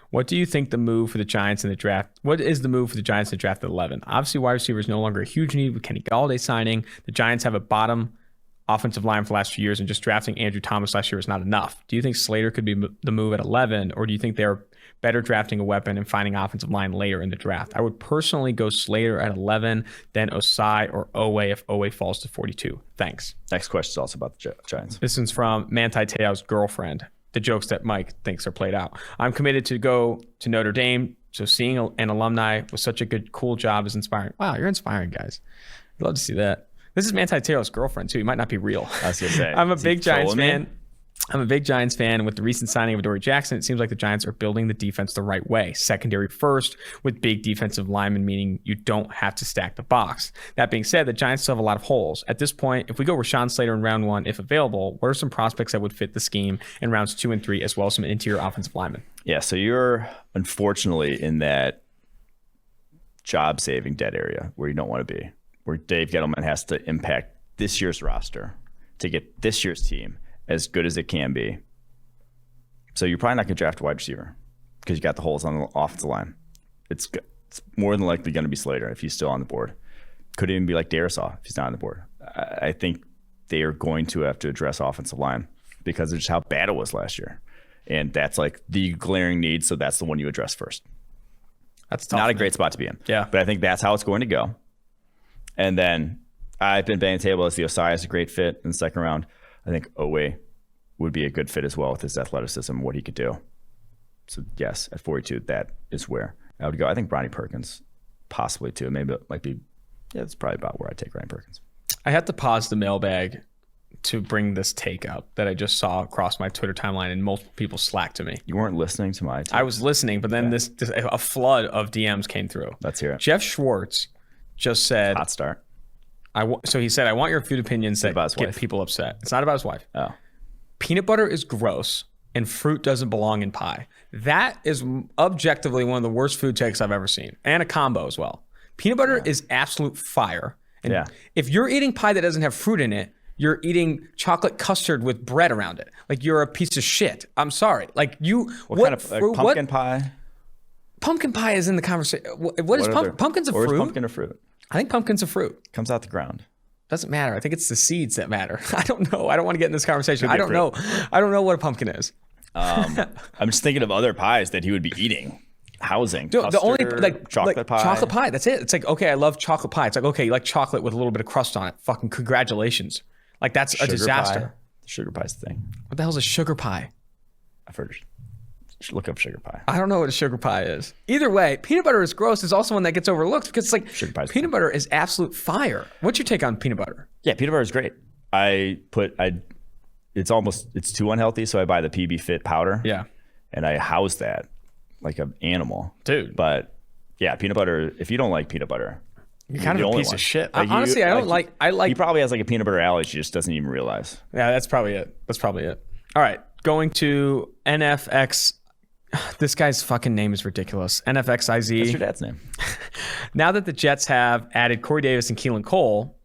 What do you think the move for the Giants in the draft? What is the move for the Giants in the draft at 11? Obviously, wide receiver is no longer a huge need with Kenny Galladay signing. The Giants have a bottom offensive line for the last few years, and just drafting Andrew Thomas last year was not enough. Do you think Slater could be the move at 11, or do you think they're better drafting a weapon and finding offensive line later in the draft? I would personally go Slater at 11, then Osai or Owe if Owe falls to 42. Thanks. Next question is also about the Giants. This one's from Manti Te'o's girlfriend. The jokes that Mike thinks are played out. I'm committed to go to Notre Dame, so seeing an alumni with such a good, cool job is inspiring. Wow, you're inspiring, guys. I'd love to see that. This is Manti Te'o's girlfriend, too. He might not be real. I was going to say. I'm a big Giants fan. I'm a big Giants fan. With the recent signing of Adoree Jackson, it seems like the Giants are building the defense the right way. Secondary first, with big defensive linemen, meaning you don't have to stack the box. That being said, the Giants still have a lot of holes. At this point, if we go Rashawn Slater in round 1, if available, what are some prospects that would fit the scheme in rounds 2 and 3, as well as some interior offensive linemen? Yeah, so you're unfortunately in that job-saving dead area where you don't want to be, where Dave Gettleman has to impact this year's roster to get this year's team as good as it can be. So you're probably not going to draft a wide receiver. because you got the holes on the offensive line. It's more than likely going to be Slater if he's still on the board. Could even be like Darisaw if he's not on the board. I think they are going to have to address offensive line because of just how bad it was last year. And that's like the glaring need, so that's the one you address first. That's tough, not a great spot to be in. Yeah. But I think that's how it's going to go. And then I've been banging the table as the Osai is a great fit in the second round. I think Owe would be a good fit as well with his athleticism, what he could do. So yes, at 42, that is where I would go. I think Bronny Perkins possibly too. Maybe it might be, it's probably about where I take Ryan Perkins. I had to pause the mailbag to bring this take up that I just saw across my Twitter timeline, and multiple people slacked to me. You weren't listening to my take. I was listening, but then a flood of DMs came through. Let's hear it. Jeff Schwartz just said, hot start. So he said, I want your food opinions that get people upset. It's not about his wife. Oh. Peanut butter is gross and fruit doesn't belong in pie. That is objectively one of the worst food takes I've ever seen, and a combo as well. Peanut butter is absolute fire. And if you're eating pie that doesn't have fruit in it, you're eating chocolate custard with bread around it. Like, you're a piece of shit. I'm sorry. Like, what kind of pumpkin pie? Pumpkin pie is in the conversation. What is pumpkin? Pumpkin's a fruit. Or is pumpkin a fruit? I think pumpkin's a fruit. Comes out the ground. Doesn't matter. I think it's the seeds that matter. I don't know. I don't want to get in this conversation. I don't know. I don't know what a pumpkin is. I'm just thinking of other pies that he would be eating. Housing. Dude, the only chocolate pie. Chocolate pie. That's it. It's like, okay, I love chocolate pie. It's like, okay, you like chocolate with a little bit of crust on it. Fucking congratulations. Like, that's a disaster. Pie. Sugar pie's the thing. What the hell is a sugar pie? I've heard. Look up sugar pie. I don't know what a sugar pie is. Either way, peanut butter is gross. Is also one that gets overlooked because it's like peanut butter is absolute fire. What's your take on peanut butter? Yeah, peanut butter is great. It's too unhealthy, so I buy the PB Fit powder. Yeah. And I house that like an animal. Dude. But yeah, peanut butter, if you don't like peanut butter, you're kind of a piece of shit. Like honestly, I like. He probably has like a peanut butter allergy, he just doesn't even realize. Yeah, that's probably it. All right, going to NFX. This guy's fucking name is ridiculous. NFXIZ. That's your dad's name. Now that the Jets have added Corey Davis and Keelan Cole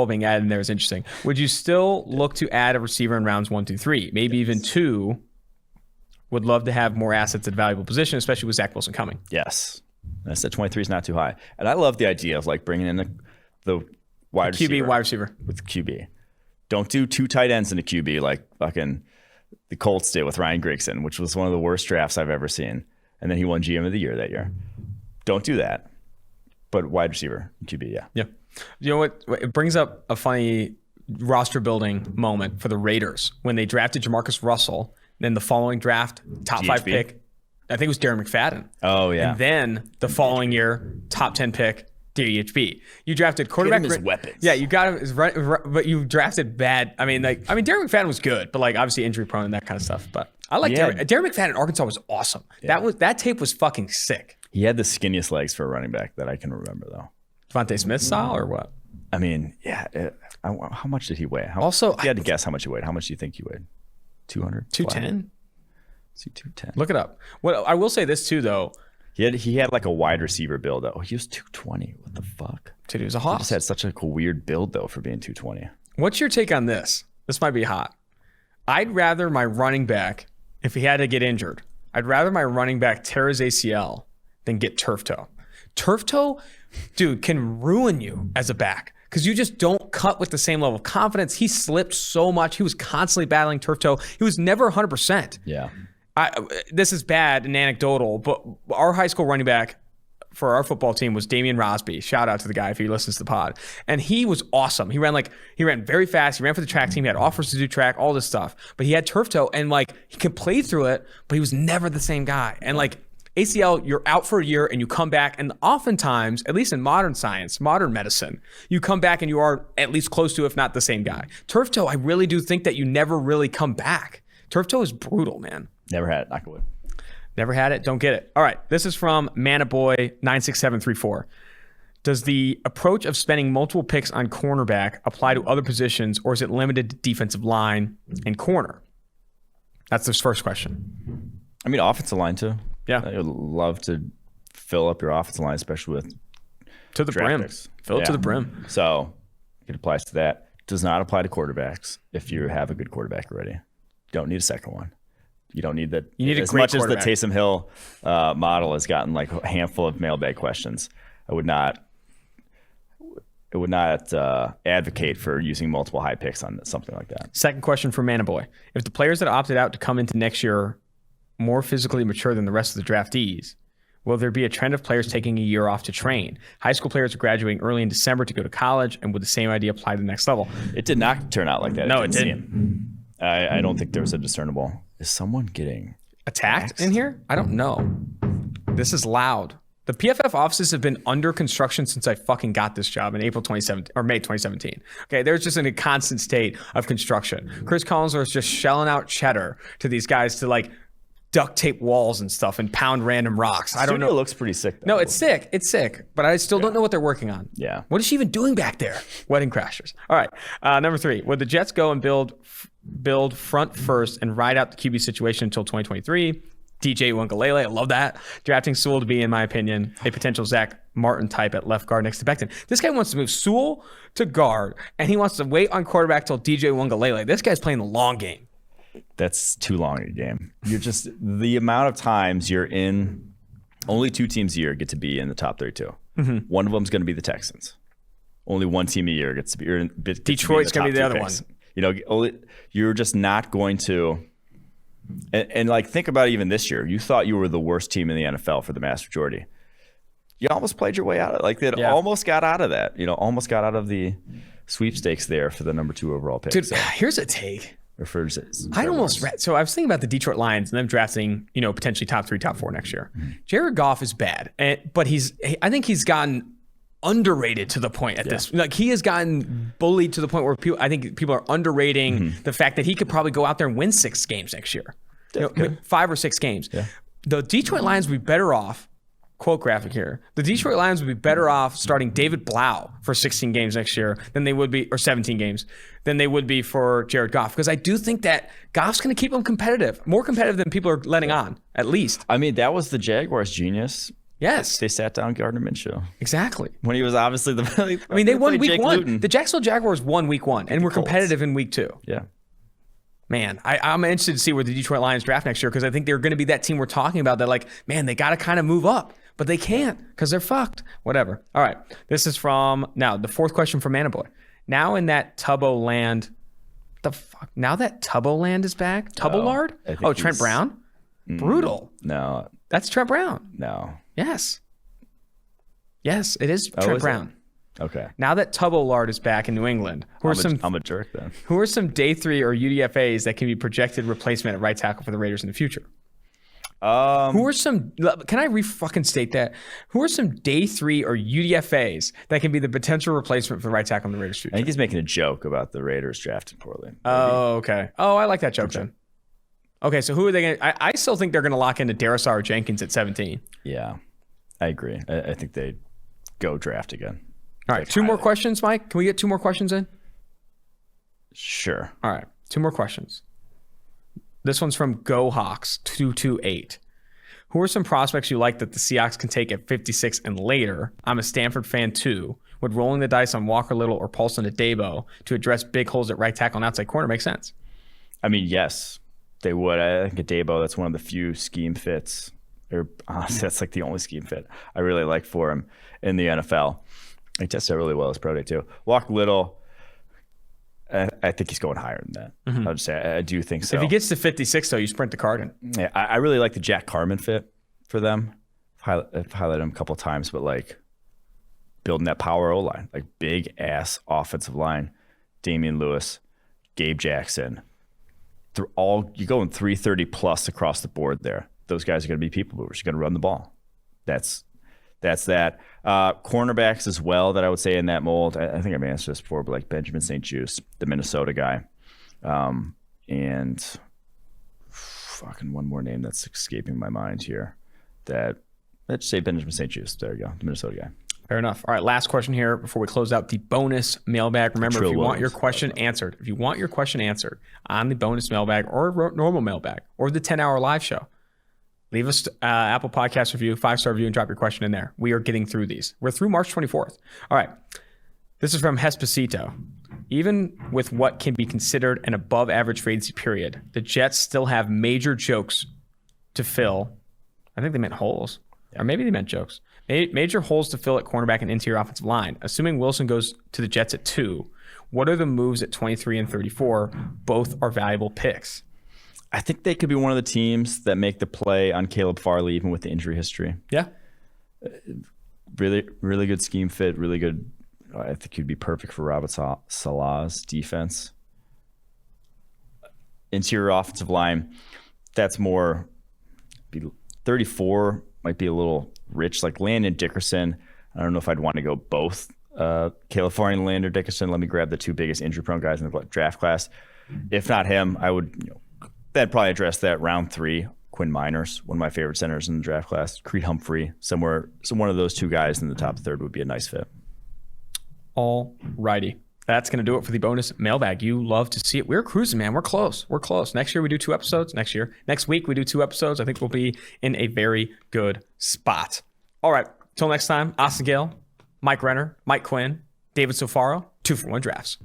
being added in there is interesting. Would you still look to add a receiver in rounds 1, 2, 3, maybe even 2? Would love to have more assets at valuable position, especially with Zach Wilson coming. Yes. I said 23 is not too high. And I love the idea of like bringing in the wide receiver. QB, wide receiver. With QB. Don't do 2 tight ends in a QB like fucking the Colts did with Ryan Grigson, which was one of the worst drafts I've ever seen. And then he won GM of the year that year. Don't do that. But wide receiver, QB, yeah. Yeah. You know what? It brings up a funny roster building moment for the Raiders when they drafted Jamarcus Russell. Then the following draft, top GHB. 5 pick, I think it was Darren McFadden. Oh, yeah. And then the following year, top 10 pick, DHB. You drafted quarterback. His weapons. Yeah, you got him, but you drafted bad. I mean, Darren McFadden was good, but like obviously injury prone and that kind of stuff. But I like Darren McFadden in Arkansas was awesome. Yeah. That tape was fucking sick. He had the skinniest legs for a running back that I can remember, though. Devontae Smith style or what? I mean, yeah. How much did he weigh? If you had to guess how much he weighed, how much do you think he weighed? 200? 210? See, 210. Look it up. Well, I will say this too, though. He had like a wide receiver build, though. He was 220. What the fuck? Dude, he was a hoss. He just had such a weird build, though, for being 220. What's your take on this? This might be hot. I'd rather my running back, if he had to get injured, I'd rather my running back tear his ACL than get turf toe. Turf toe, dude, can ruin you as a back because you just don't cut with the same level of confidence. He slipped so much. He was constantly battling turf toe. He was never 100%. Yeah. This is bad and anecdotal, but our high school running back for our football team was Damian Rosby. Shout out to the guy if he listens to the pod. And he was awesome. He ran very fast. He ran for the track team. He had offers to do track, all this stuff. But he had turf toe and he could play through it, but he was never the same guy. And ACL, you're out for a year and you come back. And oftentimes, at least in modern science, modern medicine, you come back and you are at least close to, if not the same guy. Turf toe, I really do think that you never really come back. Turf toe is brutal, man. Never had it. Knock wood. Never had it. Don't get it. All right. This is from Manaboy96734. Does the approach of spending multiple picks on cornerback apply to other positions, or is it limited to defensive line and corner? That's this first question. I mean, offensive line too. Yeah. I would love to fill up your offensive line, especially with to the brim. Picks. Fill it to the brim. So it applies to that. Does not apply to quarterbacks if you have a good quarterback already. Don't need a second one. You don't need that. You need as much as the Taysom Hill model has gotten like a handful of mailbag questions. I would not advocate for using multiple high picks on something like that. Second question for Manaboy. If the players that opted out to come into next year are more physically mature than the rest of the draftees, will there be a trend of players taking a year off to train? High school players are graduating early in December to go to college, and would the same idea apply to the next level? It did not turn out like that. No, it didn't. I don't think there was a discernible. Is someone getting attacked in here? I don't know. This is loud. The PFF offices have been under construction since I fucking got this job in April 2017 or May 2017. Okay, there's just in a constant state of construction. Chris Collinsworth is just shelling out cheddar to these guys to like duct tape walls and stuff and pound random rocks. I don't know. It looks pretty sick though. No, it's sick. It's sick. But I still don't know what they're working on. Yeah. What is she even doing back there? Wedding crashers. All right. Number 3. Would the Jets go and build front first and ride out the QB situation until 2023? DJ Uiagalelei, I love that. Drafting Sewell to be, in my opinion, a potential Zach Martin type at left guard next to Becton. This guy wants to move Sewell to guard, and he wants to wait on quarterback till DJ Uiagalelei. This guy's playing the long game. That's too long a game. You're just the amount of times you're in. Only 2 teams a year get to be in the top 32. Mm-hmm. One of them is going to be the Texans. Only one team a year gets to be. Detroit's going to be the other picks. one. You know, you're just not going to. And like, think about even this year. You thought you were the worst team in the NFL for the vast majority. You almost played your way out of it. Like, they almost got out of that. You know, almost got out of the sweepstakes there for the number 2 overall pick. Dude, here's a take. I almost read. So I was thinking about the Detroit Lions and them drafting, you know, potentially top 3, top 4 next year. Mm-hmm. Jared Goff is bad, but I think he's gotten underrated to the point at this. Like, he has gotten bullied to the point where I think people are underrating the fact that he could probably go out there and win 6 games next year. You know, 5 or 6 games. Yeah. The Detroit Lions would be better off. Quote graphic here. The Detroit Lions would be better off starting David Blau for 16 games next year than they would be, or 17 games, than they would be for Jared Goff. Because I do think that Goff's going to keep them competitive, more competitive than people are letting on, at least. I mean, that was the Jaguars' genius. Yes. They sat down Gardner Minshew. Exactly. When he was obviously the... I mean, they won week 1. The Jacksonville Jaguars won week 1 and were competitive in week 2. Yeah. Man, I'm interested to see where the Detroit Lions draft next year, because I think they're going to be that team we're talking about that, like, man, they got to kind of move up, but they can't because they're fucked. Whatever. All right. This is from, now, the 4th question from Manaboy. Now in that Tubbo land, the fuck? Now that Tubbo land is back? Tubbo-lard? Oh, Trent Brown? Brutal. No. That's Trent Brown. No. Yes. Yes, it is Trent Brown. Okay. Now that Tubbo-Lard is back in New England, I'm a jerk then. Who are some day 3 or UDFAs that can be projected replacement at right tackle for the Raiders in the future? Who are some? Can I fucking state that? Who are some day 3 or UDFAs that can be the potential replacement for the right tackle in the Raiders' future? I think he's making a joke about the Raiders drafting poorly. Oh, okay. Oh, I like that joke then. Okay, so who are they going to? I still think they're going to lock into Darasar Jenkins at 17. Yeah, I agree. I think they go draft again. All right, 2 more questions, Mike. Can we get 2 more questions in? Sure. All right, 2 more questions. This one's from GoHawks228. Who are some prospects you like that the Seahawks can take at 56 and later? I'm a Stanford fan too. Would rolling the dice on Walker Little or Paulson Adebo to address big holes at right tackle and outside corner make sense? I mean, yes, they would. I think Adebo, that's one of the few scheme fits. Or honestly, that's like the only scheme fit I really like for him in the NFL. He tested really well as pro day too. Walker Little, I think he's going higher than that. Mm-hmm. I'll just say I do think so. If he gets to 56, though, you sprint the card in. Yeah, I really like the Jack Carman fit for them. I've highlighted him a couple times, but like building that power O-line, like big ass offensive line. Damian Lewis, Gabe Jackson, you're going 330 plus across the board there. Those guys are going to be people movers. You're going to run the ball. That's that. Cornerbacks as well that I would say in that mold. I think I've answered this before, but like Benjamin St. Juste, the Minnesota guy. And fucking one more name that's escaping my mind here. Let's say Benjamin St. Juste. There you go. The Minnesota guy. Fair enough. All right, last question here before we close out the bonus mailbag. Remember, if you want your question answered on the bonus mailbag or normal mailbag or the 10-hour live show, leave us Apple Podcast review, 5-star review, and drop your question in there. We are getting through these. We're through March 24th. All right. This is from Hespacito. Even with what can be considered an above average free agency period, the Jets still have major jokes to fill. I think they meant holes, or maybe they meant jokes. Major holes to fill at cornerback and interior offensive line. Assuming Wilson goes to the Jets at 2, what are the moves at 23 and 34? Both are valuable picks. I think they could be one of the teams that make the play on Caleb Farley, even with the injury history. Yeah. Really, really good scheme fit. Really good. I think he'd be perfect for Robert Salah's defense. Interior offensive line, that's more. 34 might be a little rich. Like Landon Dickerson, I don't know if I'd want to go both. Caleb Farley and Landon Dickerson. Let me grab the 2 biggest injury-prone guys in the draft class. If not him, I would. That'd probably address that round 3. Quinn Miners, one of my favorite centers in the draft class. Creed Humphrey, somewhere. So one of those 2 guys in the top third would be a nice fit. All righty. That's going to do it for the bonus mailbag. You love to see it. We're cruising, man. We're close. We're close. Next year, we do 2 episodes. Next week, we do 2 episodes. I think we'll be in a very good spot. All right. Till next time, Austin Gale, Mike Renner, Mike Quinn, David Sofaro, 2 for 1 drafts.